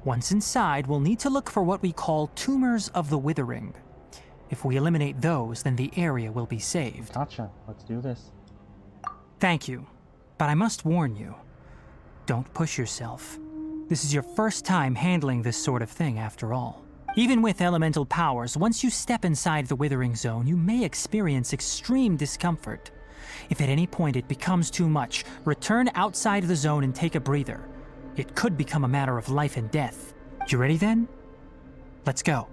Once inside, we'll need to look for what we call tumors of the Withering. If we eliminate those, then the area will be saved. Gotcha. Let's do this. Thank you. But I must warn you, don't push yourself. This is your first time handling this sort of thing, after all. Even with elemental powers, once you step inside the Withering Zone, you may experience extreme discomfort. If at any point it becomes too much, return outside the zone and take a breather. It could become a matter of life and death. You ready then? Let's go.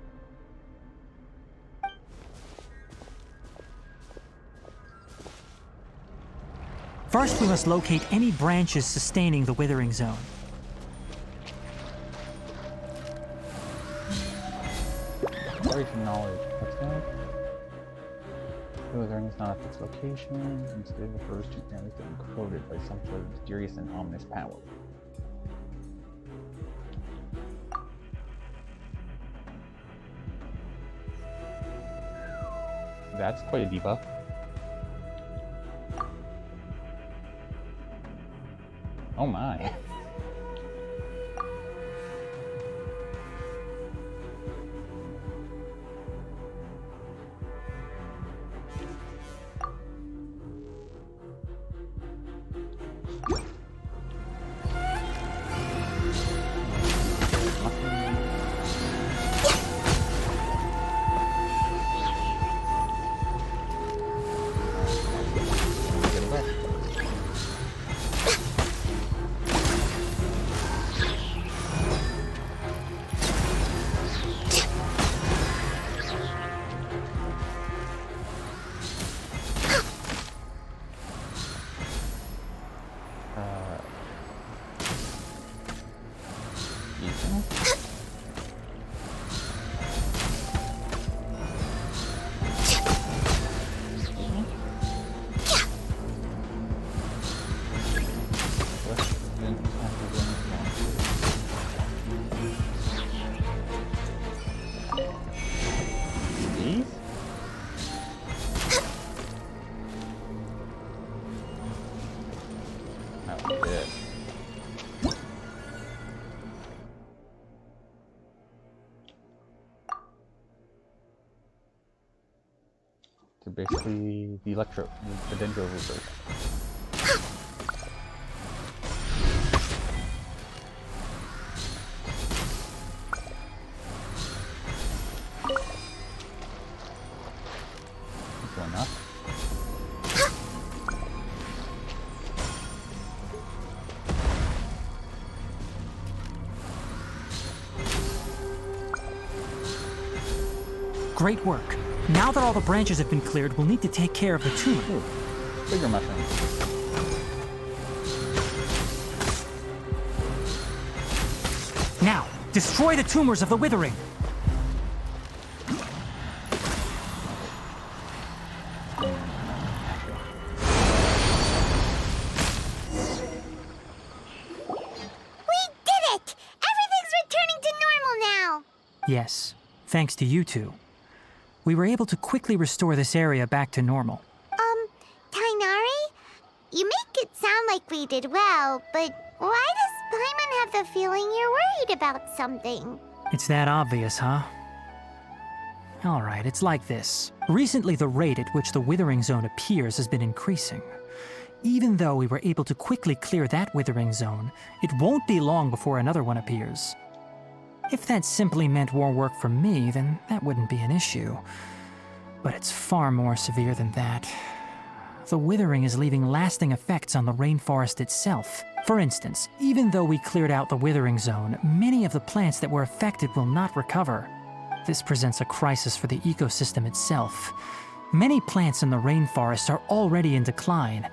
First, we must locate any branches sustaining the Withering Zone. Great knowledge. Let's go. The Withering is not at its location. Instead, it refers to areas that are encoded by some sort of mysterious and ominous power. That's quite a debuff. Oh my. So basically, the dendro version. Going up. Great work. Now that all the branches have been cleared, we'll need to take care of the tumor. Ooh, bigger mushroom. Now, destroy the tumors of the Withering. We did it! Everything's returning to normal now! Yes, thanks to you two. We were able to quickly restore this area back to normal. Tainari? You make it sound like we did well, but why does Paimon have the feeling you're worried about something? It's that obvious, huh? Alright, it's like this. Recently, the rate at which the Withering Zone appears has been increasing. Even though we were able to quickly clear that Withering Zone, it won't be long before another one appears. If that simply meant more work for me, then that wouldn't be an issue. But it's far more severe than that. The withering is leaving lasting effects on the rainforest itself. For instance, even though we cleared out the Withering Zone, many of the plants that were affected will not recover. This presents a crisis for the ecosystem itself. Many plants in the rainforest are already in decline,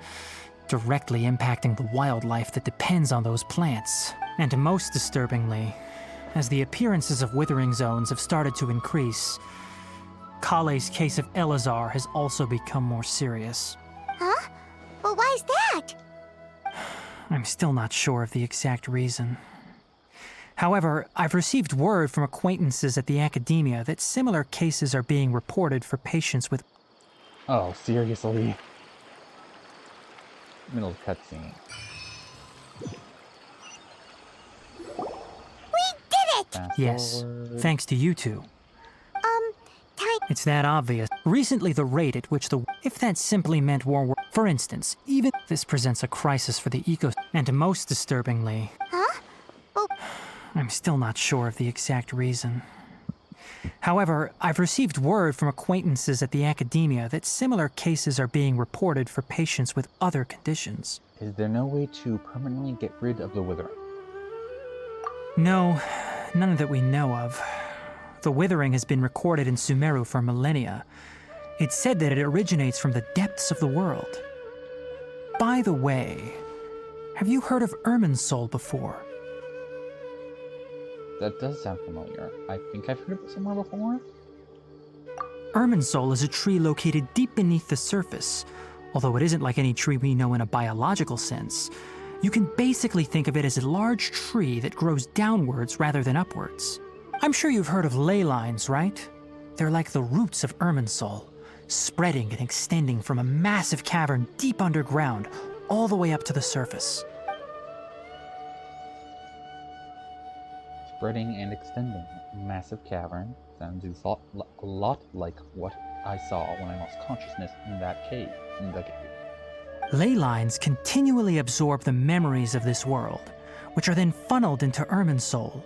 directly impacting the wildlife that depends on those plants. And most disturbingly, as the appearances of Withering Zones have started to increase, Kale's case of Elazar has also become more serious. Huh? Well, why is that? I'm still not sure of the exact reason. However, I've received word from acquaintances at the academia that similar cases are being reported for patients with... Oh, seriously? Middle of cutscene. We did it! Fast Yes, forward. thanks to you two. It's that obvious. Recently, the rate at which the... If that simply meant more work... For instance, even... This presents a crisis for the ecosystem. And most disturbingly... Huh? Oh, I'm still not sure of the exact reason. However, I've received word from acquaintances at the academia that similar cases are being reported for patients with other conditions. Is there no way to permanently get rid of the withering? No, none that we know of. The withering has been recorded in Sumeru for millennia. It's said that it originates from the depths of the world. By the way, have you heard of Irminsul before? That does sound familiar. I think I've heard of it somewhere before. Irminsul is a tree located deep beneath the surface. Although it isn't like any tree we know in a biological sense, you can basically think of it as a large tree that grows downwards rather than upwards. I'm sure you've heard of ley lines, right? They're like the roots of Irminsul, spreading and extending from a massive cavern deep underground all the way up to the surface. Spreading and extending. Massive cavern. Sounds a lot like what I saw when I lost consciousness in that cave. Ley lines continually absorb the memories of this world, which are then funneled into Irminsul,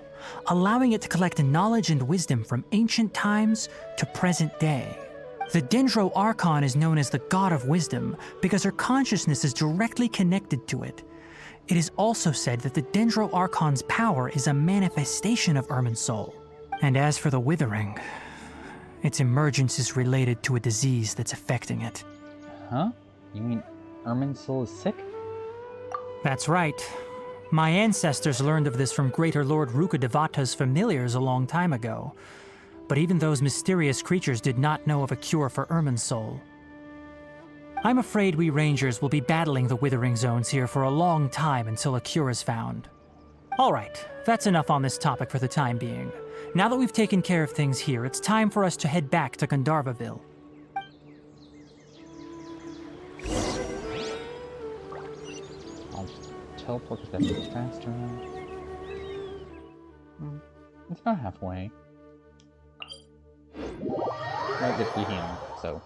allowing it to collect knowledge and wisdom from ancient times to present day. The Dendro Archon is known as the God of Wisdom because her consciousness is directly connected to it. It is also said that the Dendro Archon's power is a manifestation of Irminsul. And as for the Withering, its emergence is related to a disease that's affecting it. Huh? You mean Irminsul is sick? That's right. My ancestors learned of this from Greater Lord Rukadevata's familiars a long time ago. But even those mysterious creatures did not know of a cure for Irminsul. I'm afraid we Rangers will be battling the Withering Zones here for a long time until a cure is found. Alright, that's enough on this topic for the time being. Now that we've taken care of things here, it's time for us to head back to Gandharvaville. I'll just teleport to that bit faster. It's about halfway. Might get the healing, so.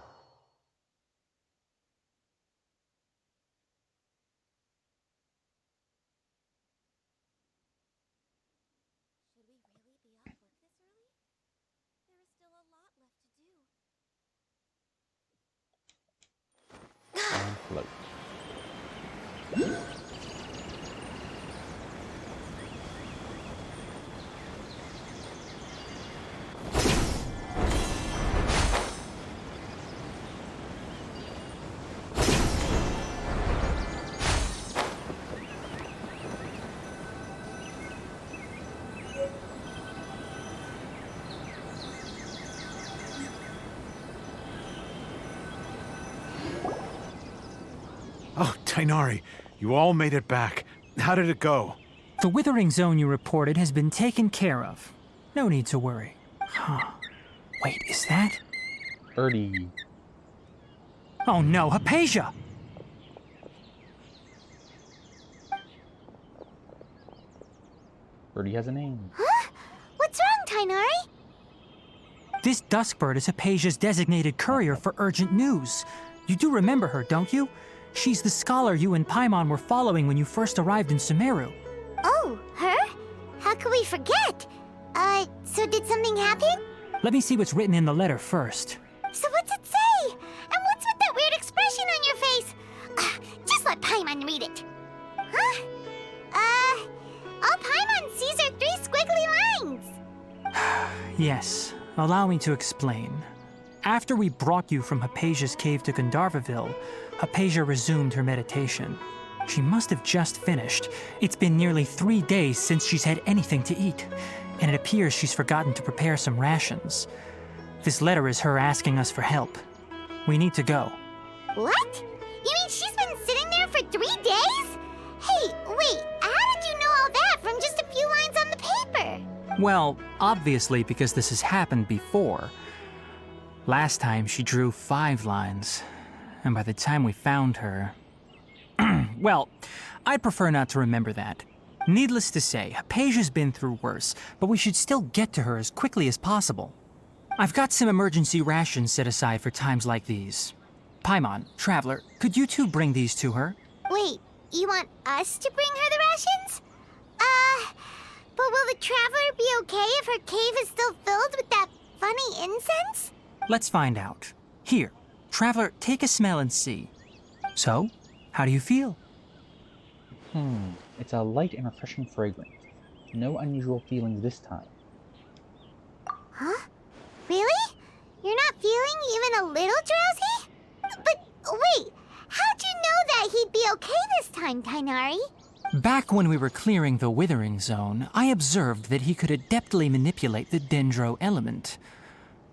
Should we really be off work this early? There is still a lot left to do. And float. Oh, Tainari, you all made it back. How did it go? The Withering Zone you reported has been taken care of. No need to worry. Huh. Wait, is that? Birdie. Oh no, Hypatia! Birdie has a name. huh? What's wrong, Tainari? This Duskbird is Hypatia's designated courier for urgent news. You do remember her, don't you? She's the scholar you and Paimon were following when you first arrived in Sumeru. Oh, her? How could we forget? So did something happen? Let me see what's written in the letter first. So what's it say? And what's with that weird expression on your face? Just let Paimon read it. Huh? All Paimon sees are 3 squiggly lines. Yes, allow me to explain. After we brought you from Hypatia's cave to Gandharvaville, Hypatia resumed her meditation. She must have just finished. It's been nearly 3 days since she's had anything to eat, and it appears she's forgotten to prepare some rations. This letter is her asking us for help. We need to go. What? You mean she's been sitting there for 3 days? Hey, wait, how did you know all that from just a few lines on the paper? Well, obviously because this has happened before. Last time she drew 5 lines, and by the time we found her... Well, I'd prefer not to remember that. Needless to say, Hypatia's been through worse, but we should still get to her as quickly as possible. I've got some emergency rations set aside for times like these. Paimon, Traveler, could you two bring these to her? Wait, you want us to bring her the rations? But will the Traveler be okay if her cave is still filled with that funny incense? Let's find out. Here, Traveler, take a smell and see. So, how do you feel? It's a light and refreshing fragrance. No unusual feelings this time. Huh? Really? You're not feeling even a little drowsy? But wait, how'd you know that he'd be okay this time, Tainari? Back when we were clearing the Withering Zone, I observed that he could adeptly manipulate the Dendro element.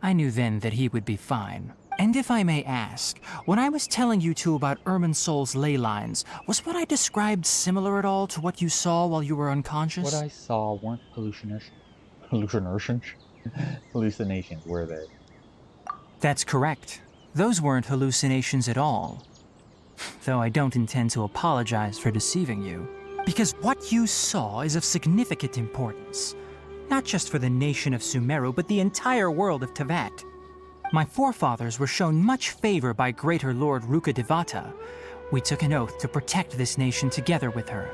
I knew then that he would be fine. And if I may ask, when I was telling you two about Irminsol's ley lines, was what I described similar at all to what you saw while you were unconscious? What I saw weren't hallucinations, were they? That's correct. Those weren't hallucinations at all. Though I don't intend to apologize for deceiving you. Because what you saw is of significant importance. Not just for the nation of Sumeru, but the entire world of Tevat. My forefathers were shown much favor by Greater Lord Rukkhadevata. We took an oath to protect this nation together with her.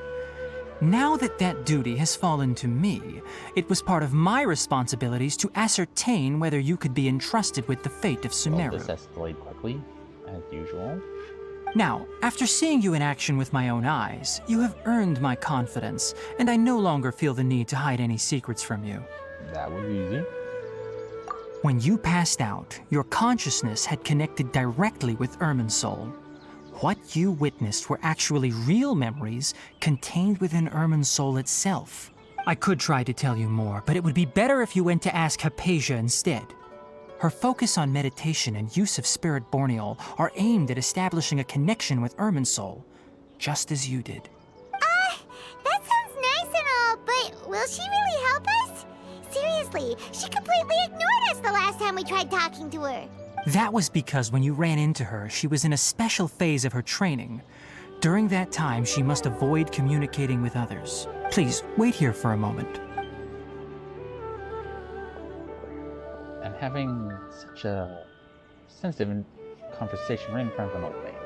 Now that that duty has fallen to me, it was part of my responsibilities to ascertain whether you could be entrusted with the fate of Sumeru. Well, this escalated quickly, as usual. Now, after seeing you in action with my own eyes, you have earned my confidence, and I no longer feel the need to hide any secrets from you. That was easy. When you passed out, your consciousness had connected directly with Irminsol. What you witnessed were actually real memories contained within Irminsol itself. I could try to tell you more, but it would be better if you went to ask Hypatia instead. Her focus on meditation and use of Spirit Borneol are aimed at establishing a connection with Irminsol, just as you did. That sounds nice and all, but will she really help us? Seriously, she completely ignored us the last time we tried talking to her. That was because when you ran into her, she was in a special phase of her training. During that time, she must avoid communicating with others. Please, wait here for a moment. I'm having such a sensitive conversation right in front of an old lady.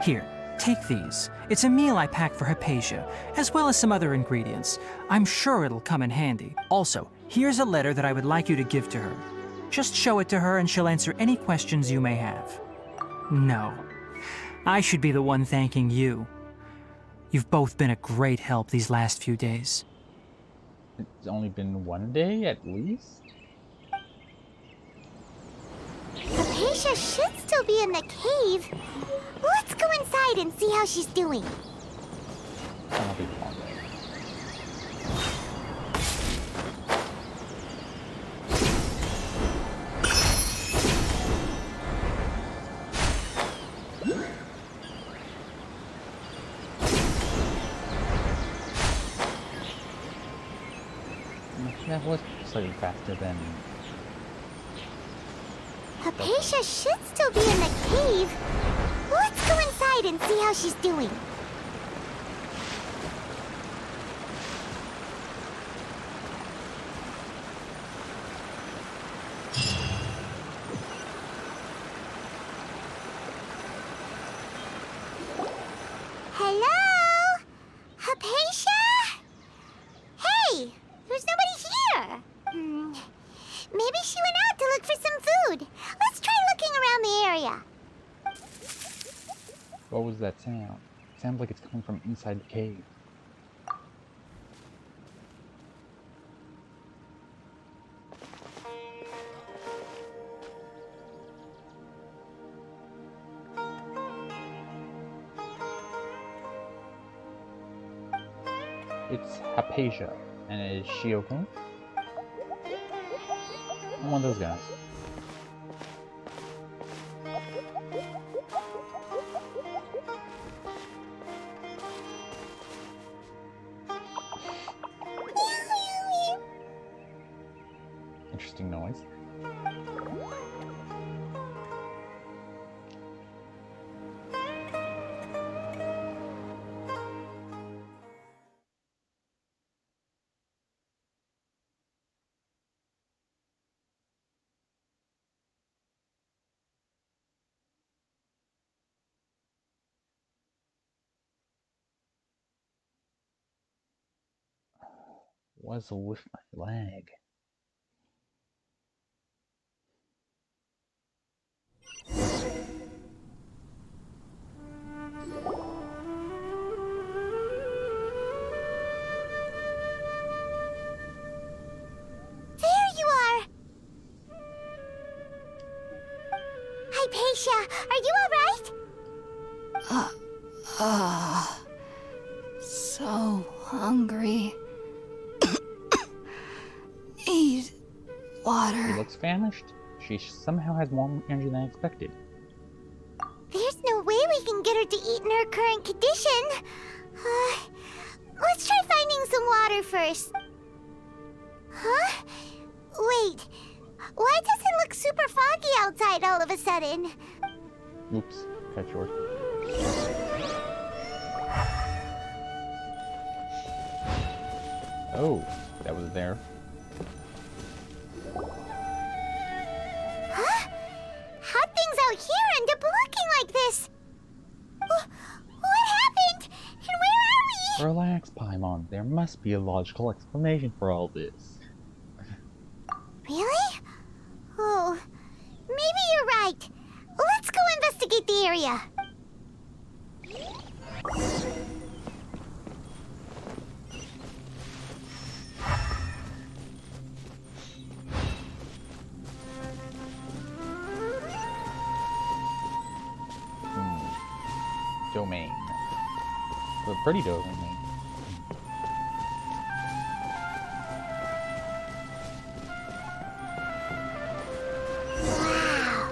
Here, take these. It's a meal I packed for Hypatia, as well as some other ingredients. I'm sure it'll come in handy. Also, here's a letter that I would like you to give to her. Just show it to her and she'll answer any questions you may have. No, I should be the one thanking you. You've both been a great help these last few days. It's only been 1 day, at least? Hypatia should still be in the cave. Let's go inside and see how she's doing. That'll be fun. That was slightly faster than Hypatia should still be in the cave. Let's go inside and see how she's doing. Hello? Hypatia? Hey, there's nobody here. Maybe she went out to look for some food. Let's try looking around the area. What was that sound? It sounds like it's coming from inside the cave. It's Hypatia. And is she okay? I'm one of those guys. Interesting noise. What's with my leg? There you are! Hypatia, are you alright? So hungry. Need water. She looks famished. She somehow has more energy than I expected. There's no way we can get her to eat in her current condition. Let's try finding some water first. Huh? Wait. Why does it look super foggy outside all of a sudden? Oops, cut short. Oh, that was there. Huh? How'd things out here end up looking like this? What happened? And where are we? Relax, Paimon. There must be a logical explanation for all this. Really? Oh, maybe you're right. Let's go investigate the area. Domain. A pretty domain. Wow,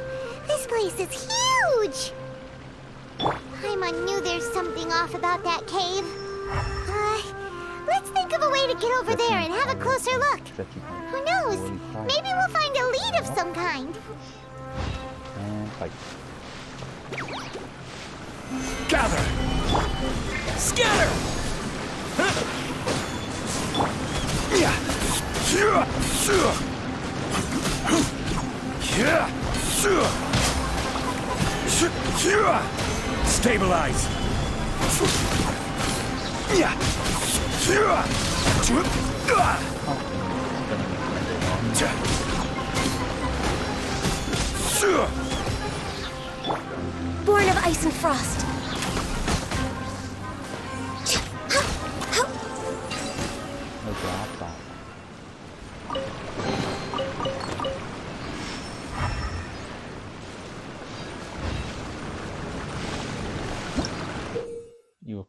this place is huge! Paimon knew there's something off about that cave. Let's think of a way to get over there and have a closer look. Who knows? Maybe we'll find a lead of some kind. And fight. Gather! Scatter! Stabilize! Born of ice and frost. No drop off. You will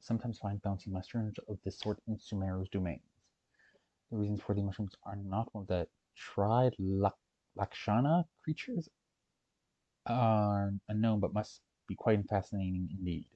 sometimes find bouncy mushrooms of this sort in Sumeru's domains. The reasons for the mushrooms are not one that tried Lakshana creatures are unknown, but must be quite fascinating indeed.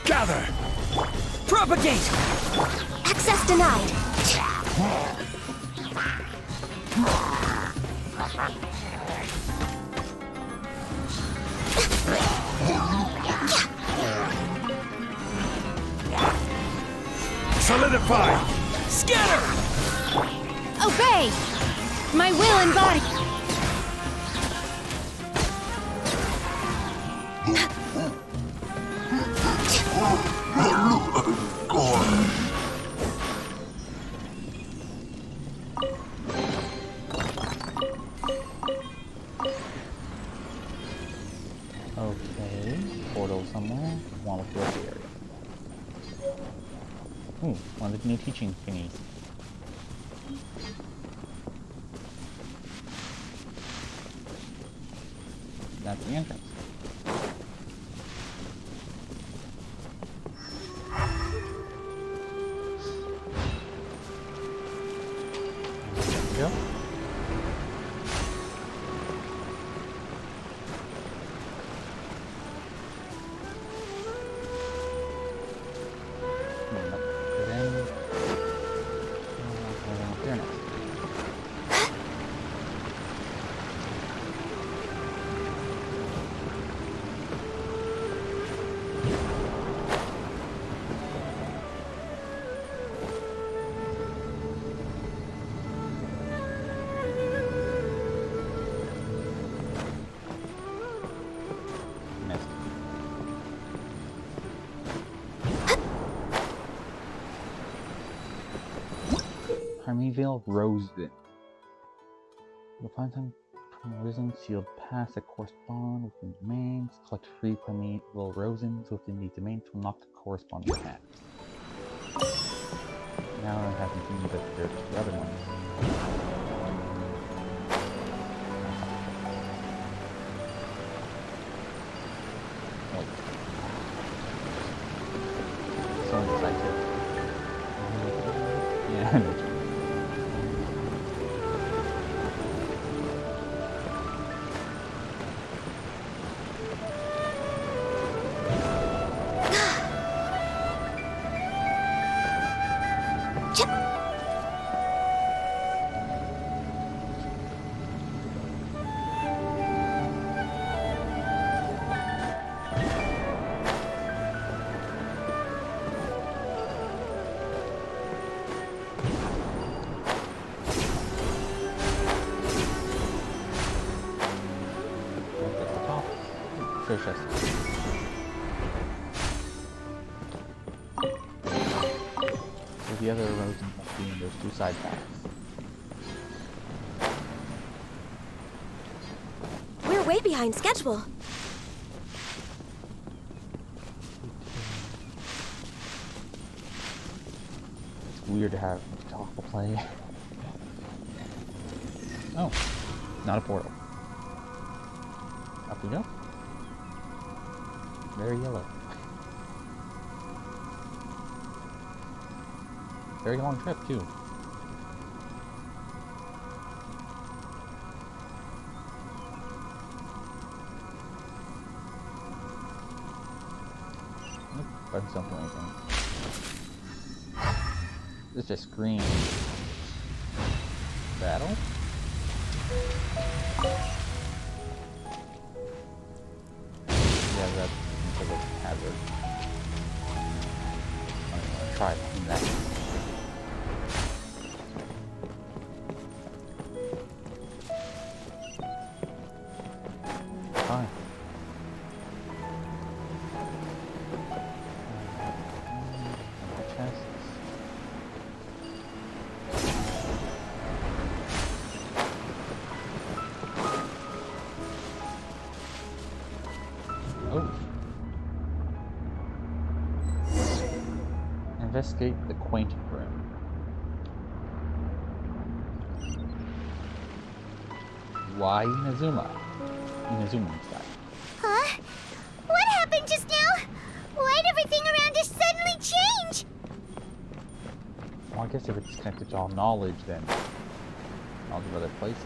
Gather! Propagate! Access denied. Solidify! Scatter! Obey! My will and body. Okay, portal somewhere. Want to look through the area. Ooh, one of the new teaching thingies. That's the entrance. There we go. Harmonyville Roseton. You'll find some Risen sealed paths that correspond with the domains. Collect free Primeval Rosens within the domains to unlock the corresponding paths. Now I have continued that there's the other ones. So indecisive. Yeah, I know. Chest. So the other roads must be in those two side paths. We're way behind schedule. It's weird to have talk to play. Oh, not a portal. Up we go. Very yellow. Very long trip, too. Nope, buttons don't do anything. This just screams battle? Yeah, that's a hazard. I'm gonna try that. Fine. Chests. Oh. Investigate the quaint room. Why Inazuma? Inazuma inside. Huh? What happened just now? Why'd everything around us suddenly change? Well, I guess if it's connected to all knowledge, then knowledge of other places.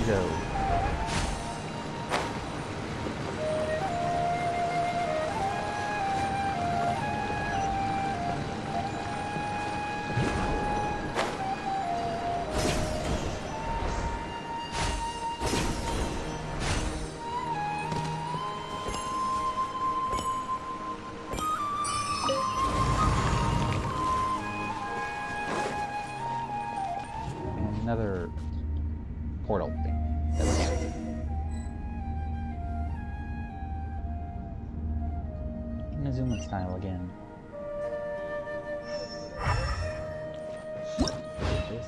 go. Another portal thing that we can't see. I'm gonna zoom in style again. This.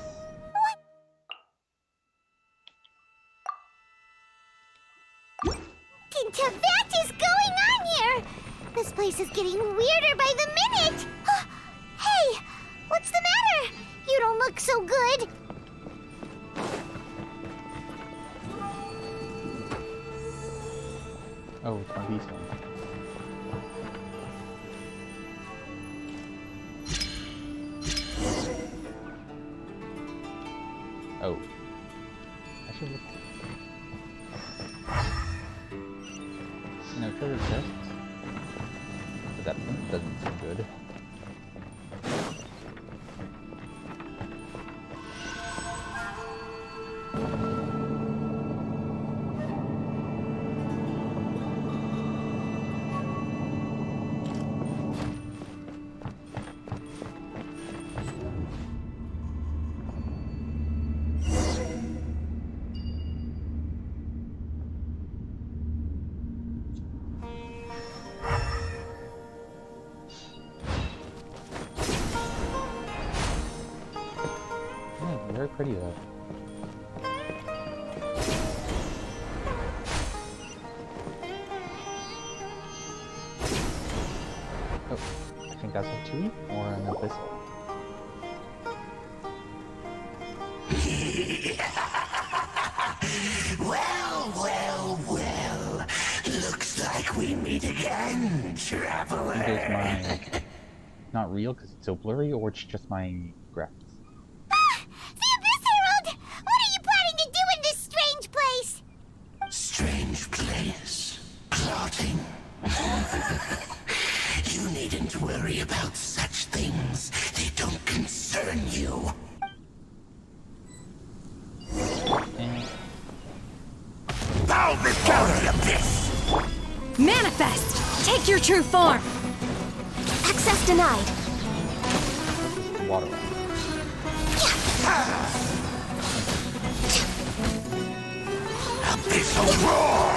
What is going on here? This place is getting weirder by the minute. Hey, what's the matter? You don't look so good. Oh, it's one of these ones. Oh. I should look. No, treasure chests. But that pink doesn't seem good. Very pretty though. Oh, I think that's a tree or an abyssal. Well. Looks like we meet again, traveler. There's my not real because it's so blurry, or it's just my graphics. The Abyss Herald! What are you planning to do in this strange place? Strange place. Plotting. You needn't worry about such things. They don't concern you. Bow before the abyss! Manifest! Take your true form! Access denied. Water. Abyssal roar!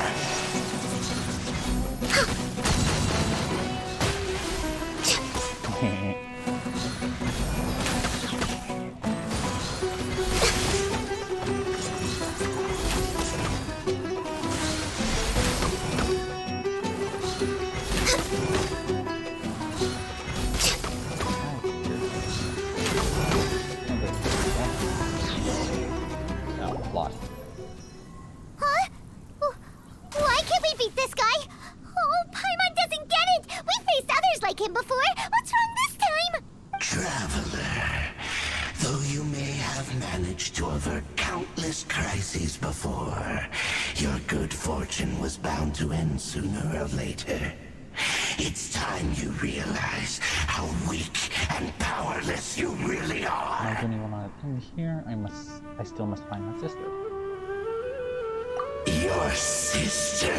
Huh? Why can't we beat this guy? Oh, Paimon doesn't get it! We faced others like him before! What's wrong this time? Traveler, though you may have managed to avert countless crises before, your good fortune was bound to end sooner or later. It's time you realize how weak and powerless you really are. Am I doing anyone in here? I still must find my sister. Your sister?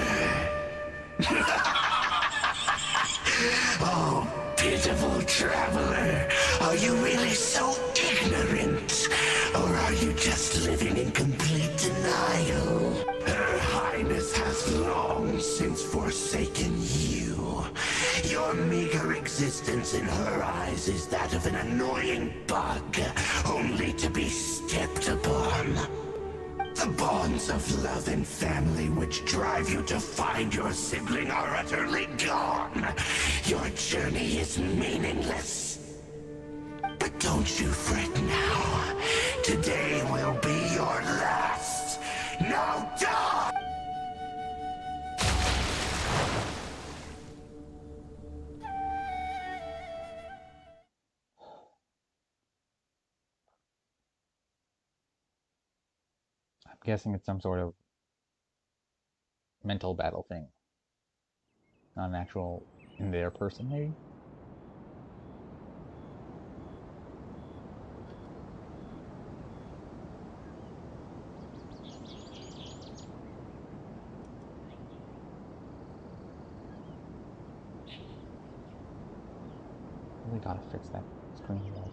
Oh, pitiful traveler. Are you really so ignorant? Or are you just living in complete denial? Her Highness has long since forsaken you. Your meager existence in her eyes is that of an annoying bug, only to be stepped upon. The bonds of love and family which drive you to find your sibling are utterly gone. Your journey is meaningless. But don't you fret now. Today will be your last. Now die! guessing it's some sort of mental battle thing. Not an actual in there person, maybe? Really gotta fix that screen like.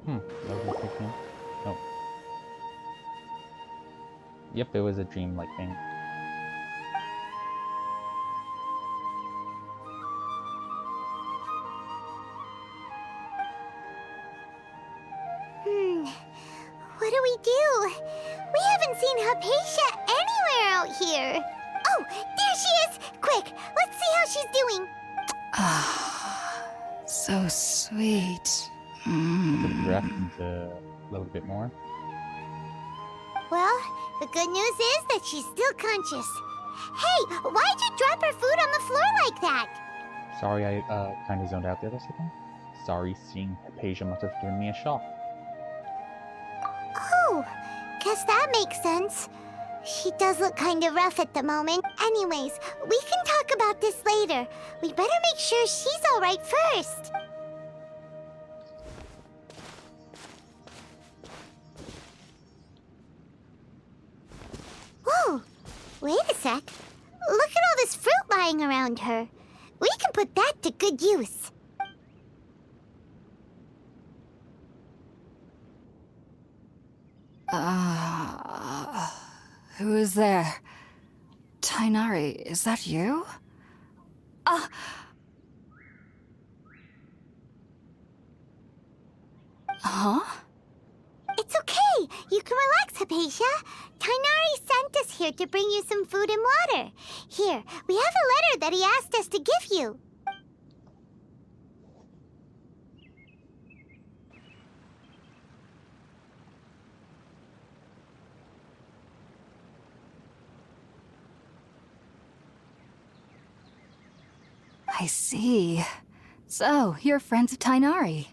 That was a quick thing. Oh. Yep, it was a dream-like thing. What do we do? We haven't seen Hypatia anywhere out here. Oh, there she is! Quick, let's see how she's doing. So sweet. Put the breath into a little bit more. Well, the good news is that she's still conscious. Hey, why'd you drop her food on the floor like that? Sorry, I kind of zoned out there a second. Sorry, seeing Hypatia must have given me a shock. Oh, guess that makes sense. She does look kind of rough at the moment. Anyways, we can talk about this later. We better make sure she's all right first. Whoa, wait a sec. Look at all this fruit lying around her. We can put that to good use. Who is there? Tainari, is that you? Huh? It's okay. You can relax, Hypatia. Tainari sent us here to bring you some food and water. Here, we have a letter that he asked us to give you. I see. So, you're friends of Tainari.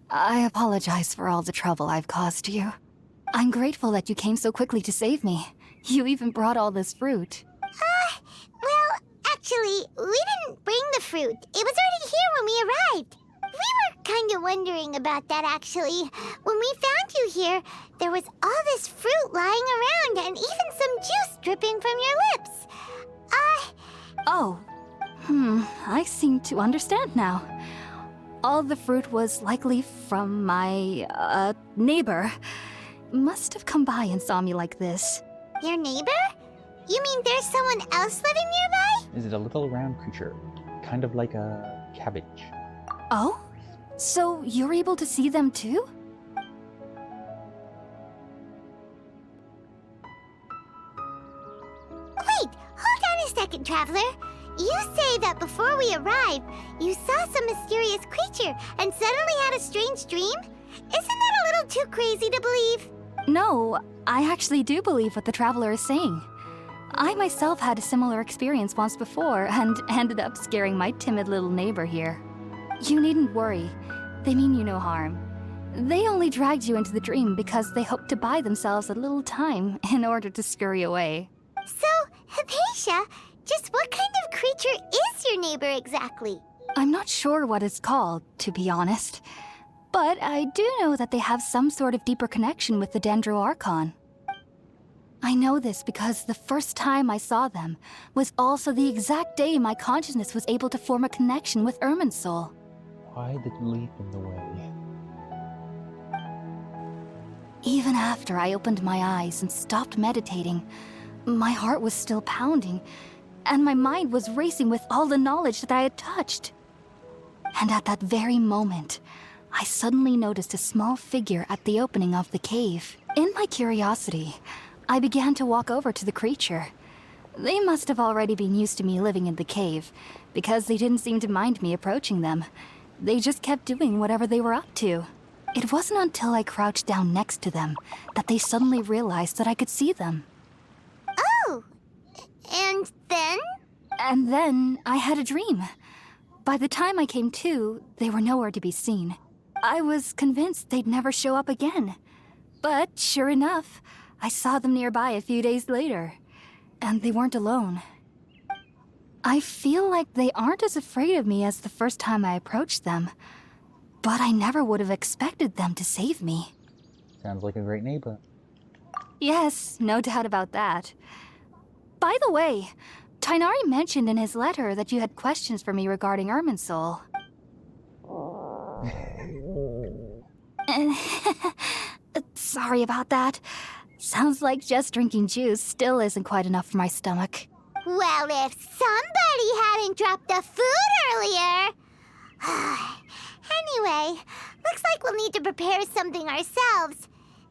I apologize for all the trouble I've caused you. I'm grateful that you came so quickly to save me. You even brought all this fruit. Well, actually, we didn't bring the fruit. It was already here when we arrived. We were kind of wondering about that, actually. When we found you here, there was all this fruit lying around and even some juice dripping from your lips. I seem to understand now. All the fruit was likely from my, neighbor. Must have come by and saw me like this. Your neighbor? You mean there's someone else living nearby? Is it a little round creature? Kind of like a cabbage. Oh? So you're able to see them too? Wait, hold on a second, Traveler. You say that before we arrived, you saw some mysterious creature and suddenly had a strange dream? Isn't that a little too crazy to believe? No, I actually do believe what the Traveler is saying. I myself had a similar experience once before and ended up scaring my timid little neighbor here. You needn't worry. They mean you no harm. They only dragged you into the dream because they hoped to buy themselves a little time in order to scurry away. So, Hypatia, just what kind of creature is your neighbor exactly? I'm not sure what it's called, to be honest. But I do know that they have some sort of deeper connection with the Dendro Archon. I know this because the first time I saw them was also the exact day my consciousness was able to form a connection with Ermin's soul. Why did you leave him the way? Even after I opened my eyes and stopped meditating, my heart was still pounding, and my mind was racing with all the knowledge that I had touched. And at that very moment, I suddenly noticed a small figure at the opening of the cave. In my curiosity, I began to walk over to the creature. They must have already been used to me living in the cave, because they didn't seem to mind me approaching them. They just kept doing whatever they were up to. It wasn't until I crouched down next to them that they suddenly realized that I could see them. Oh! And then? And then I had a dream. By the time I came to, they were nowhere to be seen. I was convinced they'd never show up again. But sure enough, I saw them nearby a few days later. And they weren't alone. I feel like they aren't as afraid of me as the first time I approached them. But I never would have expected them to save me. Sounds like a great neighbor. Yes, no doubt about that. By the way, Tainari mentioned in his letter that you had questions for me regarding Irminsul. Sorry about that. Sounds like just drinking juice still isn't quite enough for my stomach. Well, if somebody hadn't dropped the food earlier... Anyway, looks like we'll need to prepare something ourselves.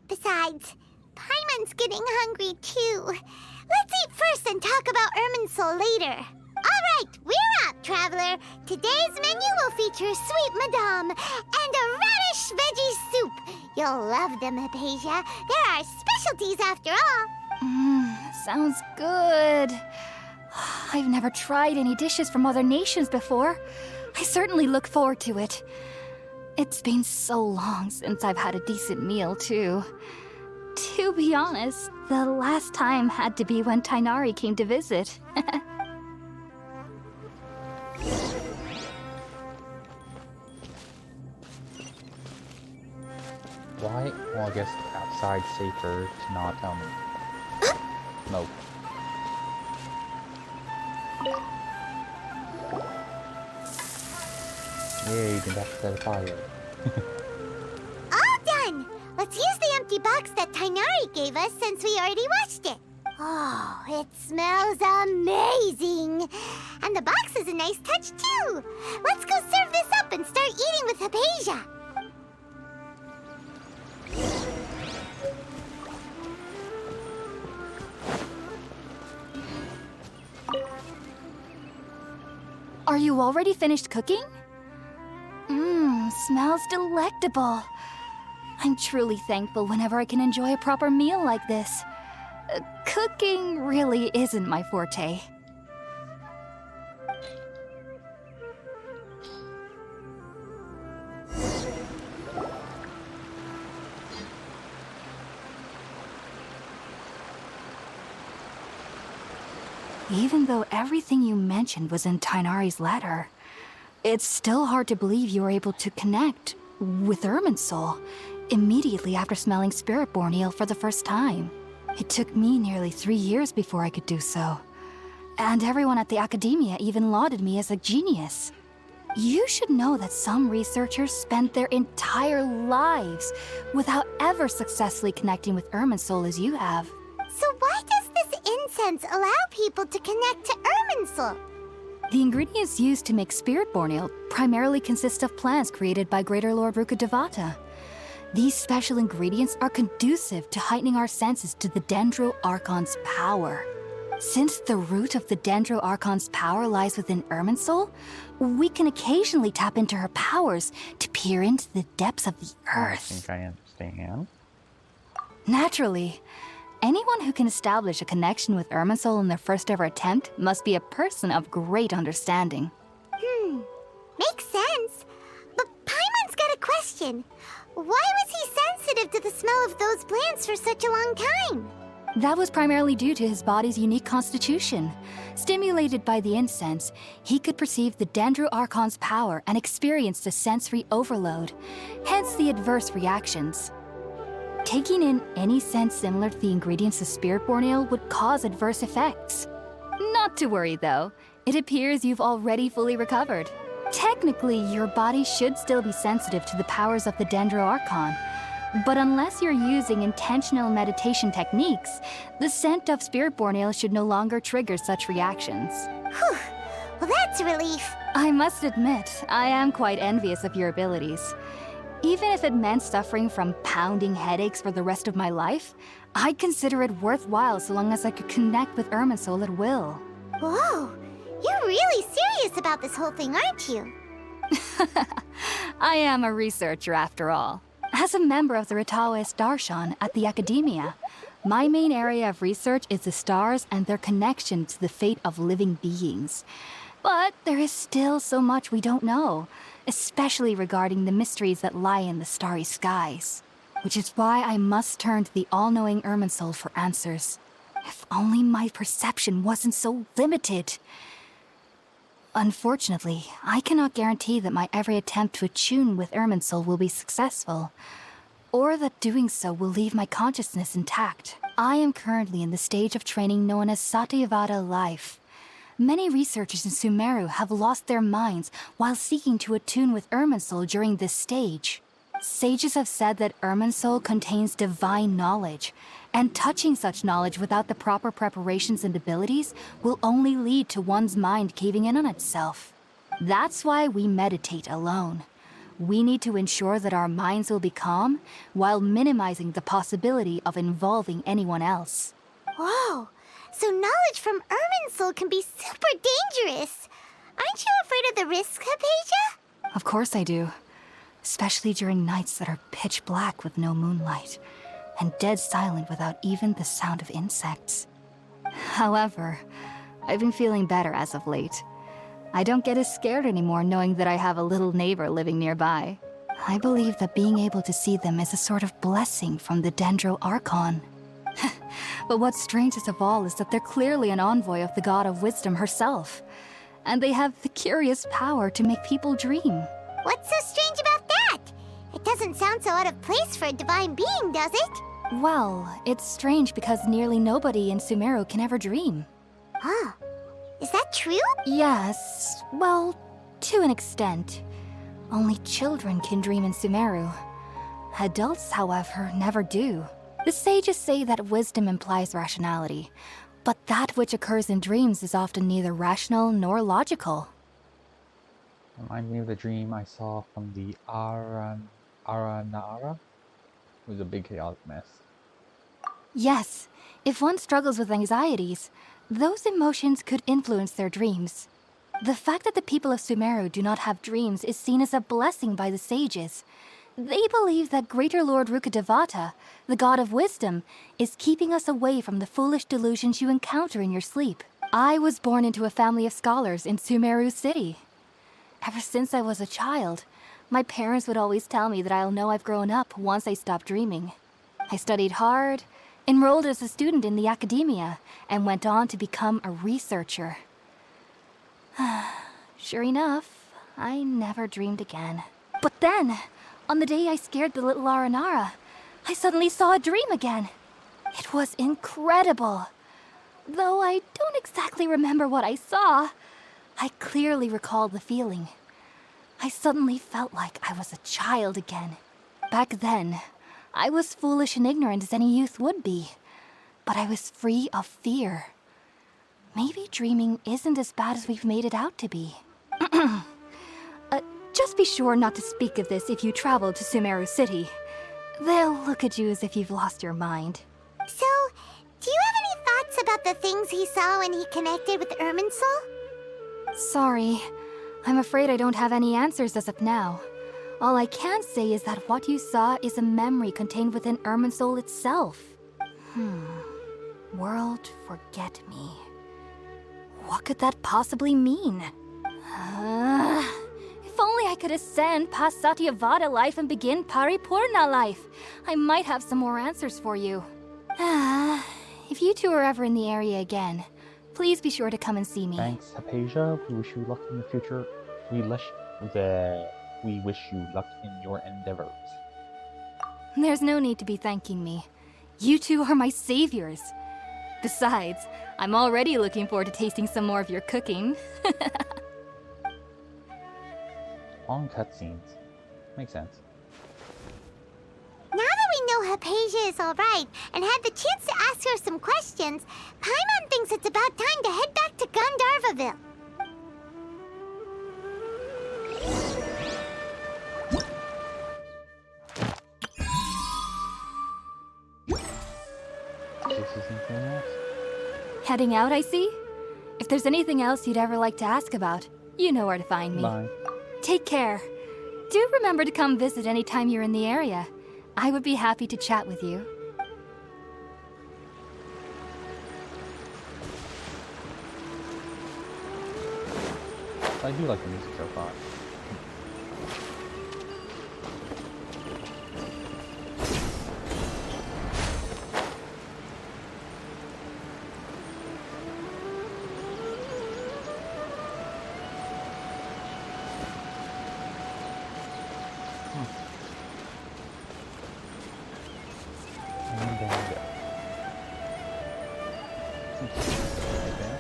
Besides, Paimon's getting hungry too. Let's eat first and talk about Irminsul later. All right, we're up, Traveler. Today's menu will feature Sweet Madame and a radish veggie soup. You'll love them, Hypatia. They're our specialties after all. Sounds good. I've never tried any dishes from other nations before. I certainly look forward to it. It's been so long since I've had a decent meal, too. To be honest, the last time had to be when Tainari came to visit. Why? Well, I guess outside's safer to not tell me. Nope. Yay, you didn't have to set a fire. All done! Let's use the empty box that Tainari gave us since we already washed it. Oh, it smells amazing! And the box is a nice touch, too! Let's go serve this up and start eating with Hypatia! Are you already finished cooking? Smells delectable. I'm truly thankful whenever I can enjoy a proper meal like this. Cooking really isn't my forte. Even though everything you mentioned was in Tainari's letter, it's still hard to believe you were able to connect with Irminsul immediately after smelling Spiritborn eel for the first time. It took me nearly 3 years before I could do so. And everyone at the Academia even lauded me as a genius. You should know that some researchers spent their entire lives without ever successfully connecting with Irminsul as you have. So why does this incense allow people to connect to Irminsul? The ingredients used to make Spiritborn ale primarily consist of plants created by Greater Lord Rukkhadevata. These special ingredients are conducive to heightening our senses to the Dendro Archon's power. Since the root of the Dendro Archon's power lies within Irminsul, we can occasionally tap into her powers to peer into the depths of the earth. I think I understand. Naturally. Anyone who can establish a connection with Irminsul in their first ever attempt must be a person of great understanding. Makes sense. But Paimon's got a question. Why was he sensitive to the smell of those plants for such a long time? That was primarily due to his body's unique constitution. Stimulated by the incense, he could perceive the Dendro Archon's power and experienced a sensory overload, hence the adverse reactions. Taking in any scent similar to the ingredients of Spiritborn ale would cause adverse effects. Not to worry, though. It appears you've already fully recovered. Technically, your body should still be sensitive to the powers of the Dendro Archon. But unless you're using intentional meditation techniques, the scent of Spiritborn ale should no longer trigger such reactions. Whew. Well, that's a relief. I must admit, I am quite envious of your abilities. Even if it meant suffering from pounding headaches for the rest of my life, I'd consider it worthwhile so long as I could connect with Irminsul at will. Whoa, you're really serious about this whole thing, aren't you? I am a researcher after all. As a member of the Ritaoist Darshan at the Academia, my main area of research is the stars and their connection to the fate of living beings. But there is still so much we don't know, especially regarding the mysteries that lie in the starry skies. Which is why I must turn to the all-knowing Irminsul for answers. If only my perception wasn't so limited. Unfortunately, I cannot guarantee that my every attempt to attune with Irminsul will be successful, or that doing so will leave my consciousness intact. I am currently in the stage of training known as Satyavada life. Many researchers in Sumeru have lost their minds while seeking to attune with Irminsul during this stage. Sages have said that Irminsul contains divine knowledge, and touching such knowledge without the proper preparations and abilities will only lead to one's mind caving in on itself. That's why we meditate alone. We need to ensure that our minds will be calm while minimizing the possibility of involving anyone else. Whoa, so knowledge from Irminsul can be super dangerous. Aren't you afraid of the risks, Hypatia? Of course I do. Especially during nights that are pitch black with no moonlight, and dead silent without even the sound of insects. However, I've been feeling better as of late. I don't get as scared anymore knowing that I have a little neighbor living nearby. I believe that being able to see them is a sort of blessing from the Dendro Archon. But what's strangest of all is that they're clearly an envoy of the God of Wisdom herself, and they have the curious power to make people dream. What's so strange about that? It doesn't sound so out of place for a divine being, does it? Well, it's strange because nearly nobody in Sumeru can ever dream. Huh. Is that true? Yes, well, to an extent. Only children can dream in Sumeru. Adults, however, never do. The sages say that wisdom implies rationality, but that which occurs in dreams is often neither rational nor logical. Reminds me of the dream I saw from the Aranara. It was a big chaotic mess. Yes, if one struggles with anxieties, those emotions could influence their dreams. The fact that the people of Sumeru do not have dreams is seen as a blessing by the sages. They believe that Greater Lord Rukkhadevata, the god of wisdom, is keeping us away from the foolish delusions you encounter in your sleep. I was born into a family of scholars in Sumeru City. Ever since I was a child, my parents would always tell me that I'll know I've grown up once I stop dreaming. I studied hard, enrolled as a student in the academia, and went on to become a researcher. Sure enough, I never dreamed again. But then, on the day I scared the little Aranara, I suddenly saw a dream again. It was incredible. Though I don't exactly remember what I saw, I clearly recall the feeling. I suddenly felt like I was a child again. Back then, I was foolish and ignorant as any youth would be, but I was free of fear. Maybe dreaming isn't as bad as we've made it out to be. Just be sure not to speak of this if you travel to Sumeru City. They'll look at you as if you've lost your mind. So, do you have any thoughts about the things he saw when he connected with Irminsul? Sorry. I'm afraid I don't have any answers as of now. All I can say is that what you saw is a memory contained within Irminsul itself. World forget me. What could that possibly mean? If only I could ascend past Satyavada life and begin Paripurna life, I might have some more answers for you. If you two are ever in the area again, please be sure to come and see me. Thanks, Hypatia. We wish you luck in the future. We wish you luck in your endeavors. There's no need to be thanking me. You two are my saviors. Besides, I'm already looking forward to tasting some more of your cooking. Long cutscenes. Makes sense. Now that we know Hypatia is alright and had the chance to ask her some questions, Paimon thinks it's about time to head back to Gandharvaville. This isn't very nice. Heading out, I see? If there's anything else you'd ever like to ask about, you know where to find me. Bye. Take care. Do remember to come visit anytime you're in the area. I would be happy to chat with you. I do like the music so far. And there we go. Right there.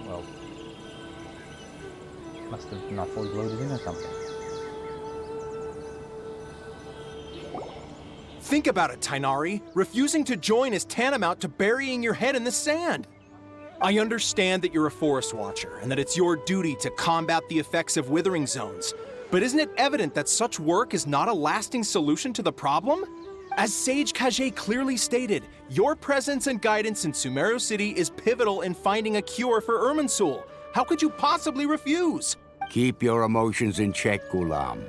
Well, must have not fully loaded in or something. Think about it, Tainari. Refusing to join is tantamount to burying your head in the sand. I understand that you're a forest watcher and that it's your duty to combat the effects of withering zones. But isn't it evident that such work is not a lasting solution to the problem? As Sage Kage clearly stated, your presence and guidance in Sumeru City is pivotal in finding a cure for Irminsul. How could you possibly refuse? Keep your emotions in check, Gulam.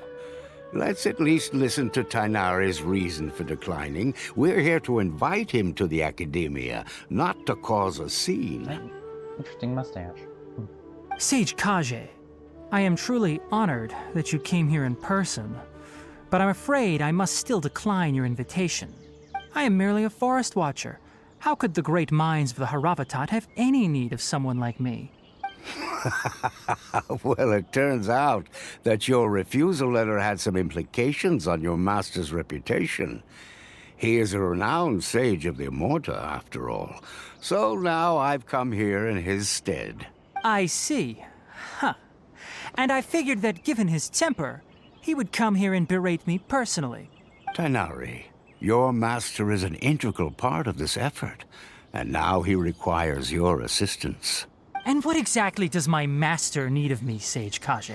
Let's at least listen to Tainari's reason for declining. We're here to invite him to the Academia, not to cause a scene. Interesting mustache. Sage Kage, I am truly honored that you came here in person, but I'm afraid I must still decline your invitation. I am merely a forest watcher. How could the great minds of the Haravatat have any need of someone like me? Well, it turns out that your refusal letter had some implications on your master's reputation. He is a renowned sage of the Immorta, after all. So now I've come here in his stead. I see. Huh. And I figured that given his temper, he would come here and berate me personally. Tainari, your master is an integral part of this effort, and now he requires your assistance. And what exactly does my master need of me, Sage Kage?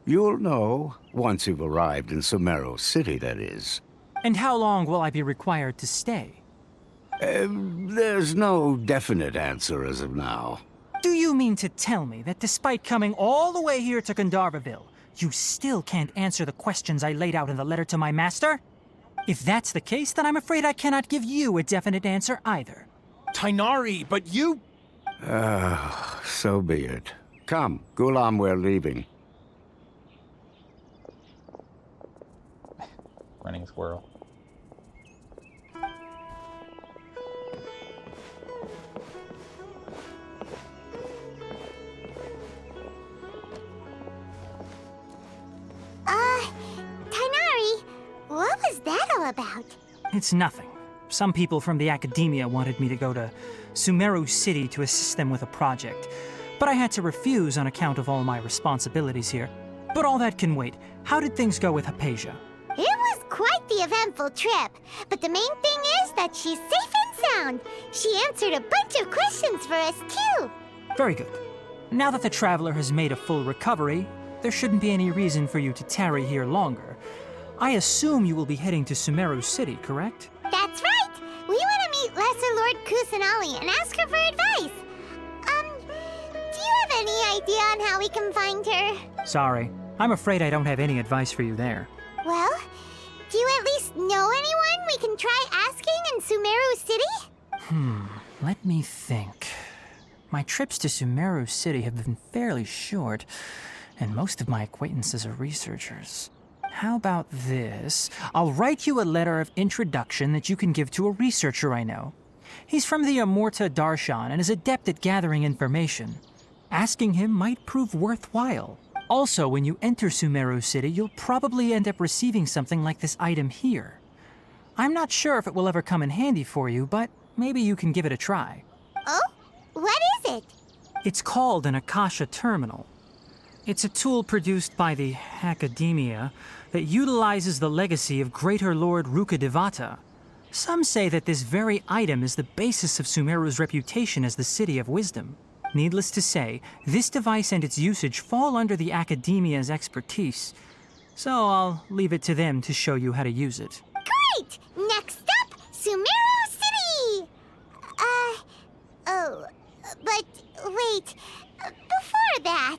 You'll know once you've arrived in Sumeru City, that is. And how long will I be required to stay? There's no definite answer as of now. Do you mean to tell me that despite coming all the way here to Gandharvaville, you still can't answer the questions I laid out in the letter to my master? If that's the case, then I'm afraid I cannot give you a definite answer either. Tainari, but you... So be it. Come, Gulam, we're leaving. Running squirrel. Tainari, what was that all about? It's nothing. Some people from the Academia wanted me to go to Sumeru City to assist them with a project, but I had to refuse on account of all my responsibilities here. But all that can wait. How did things go with Hypatia? It was quite the eventful trip, but the main thing is that she's safe and sound. She answered a bunch of questions for us, too. Very good. Now that the Traveler has made a full recovery, there shouldn't be any reason for you to tarry here longer. I assume you will be heading to Sumeru City, correct? That's right. We want to meet Lesser Lord Kusanali and ask her for advice. Do you have any idea on how we can find her? Sorry. I'm afraid I don't have any advice for you there. Well, do you at least know anyone we can try asking in Sumeru City? Let me think. My trips to Sumeru City have been fairly short, and most of my acquaintances are researchers. How about this? I'll write you a letter of introduction that you can give to a researcher I know. He's from the Immorta Darshan and is adept at gathering information. Asking him might prove worthwhile. Also, when you enter Sumeru City, you'll probably end up receiving something like this item here. I'm not sure if it will ever come in handy for you, but maybe you can give it a try. Oh? What is it? It's called an Akasha Terminal. It's a tool produced by the Academia that utilizes the legacy of Greater Lord Rukadevata. Some say that this very item is the basis of Sumeru's reputation as the City of Wisdom. Needless to say, this device and its usage fall under the Academia's expertise, so I'll leave it to them to show you how to use it. Great! Next up, Sumeru City! But wait, before that...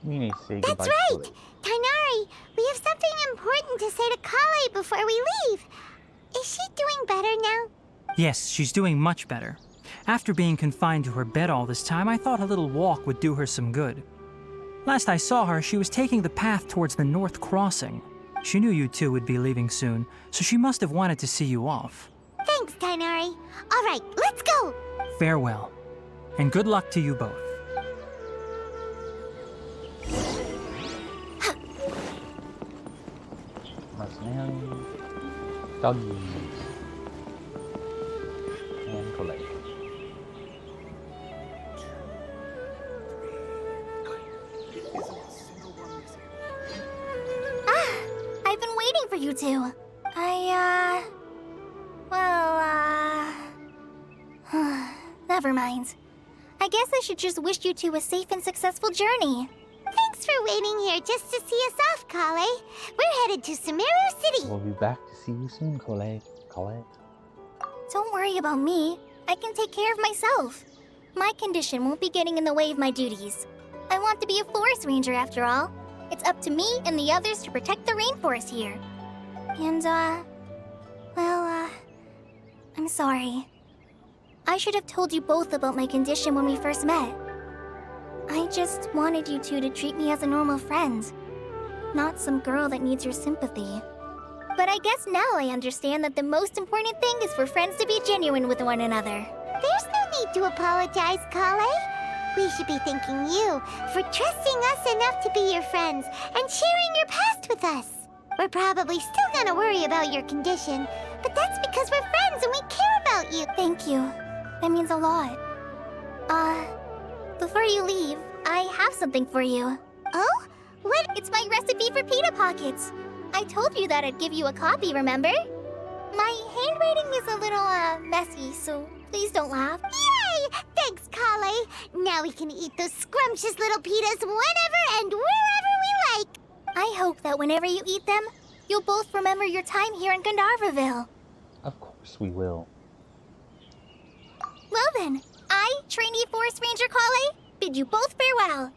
We need to say That's goodbye right! to it. Tainari, we have something important to say to Kale before we leave. Is she doing better now? Yes, she's doing much better. After being confined to her bed all this time, I thought a little walk would do her some good. Last I saw her, she was taking the path towards the North Crossing. She knew you two would be leaving soon, so she must have wanted to see you off. Thanks, Tainari. All right, let's go! Farewell, and good luck to you both. Mercenary, doggies, and collect. I've been waiting for you two. Never mind. I guess I should just wish you two a safe and successful journey. Thanks for waiting here just to see us off, Kale. We're headed to Sumeru City. We'll be back to see you soon, Colette. Don't worry about me. I can take care of myself. My condition won't be getting in the way of my duties. I want to be a forest ranger after all. It's up to me and the others to protect the rainforest here. And, I'm sorry. I should have told you both about my condition when we first met. I just wanted you two to treat me as a normal friend, not some girl that needs your sympathy. But I guess now I understand that the most important thing is for friends to be genuine with one another. There's no need to apologize, Kale. We should be thanking you for trusting us enough to be your friends and sharing your past with us. We're probably still gonna worry about your condition, but that's because we're friends and we care about you. Thank you. That means a lot. Before you leave, I have something for you. Oh? What? It's my recipe for pita pockets. I told you that I'd give you a copy, remember? My handwriting is a little, messy, so please don't laugh. Yay! Thanks, Kale. Now we can eat those scrumptious little pitas whenever and wherever we like. I hope that whenever you eat them, you'll both remember your time here in Gandharvaville. Of course we will. Well then, I, trainee Forest Ranger Kale, bid you both farewell.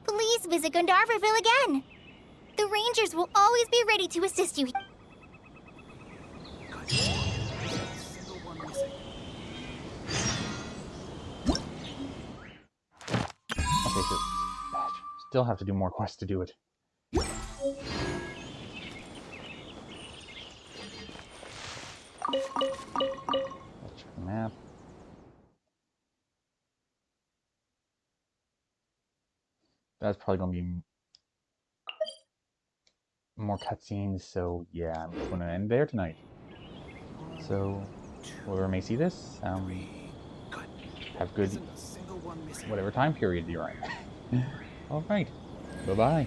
Please visit Gandharvaville again. The Rangers will always be ready to assist you. Okay, so still have to do more quests to do it. Let's check the map. That's probably gonna be more cutscenes, so yeah, I'm just gonna end there tonight. So, whoever may see this, have good whatever time period you're in. Alright, bye-bye.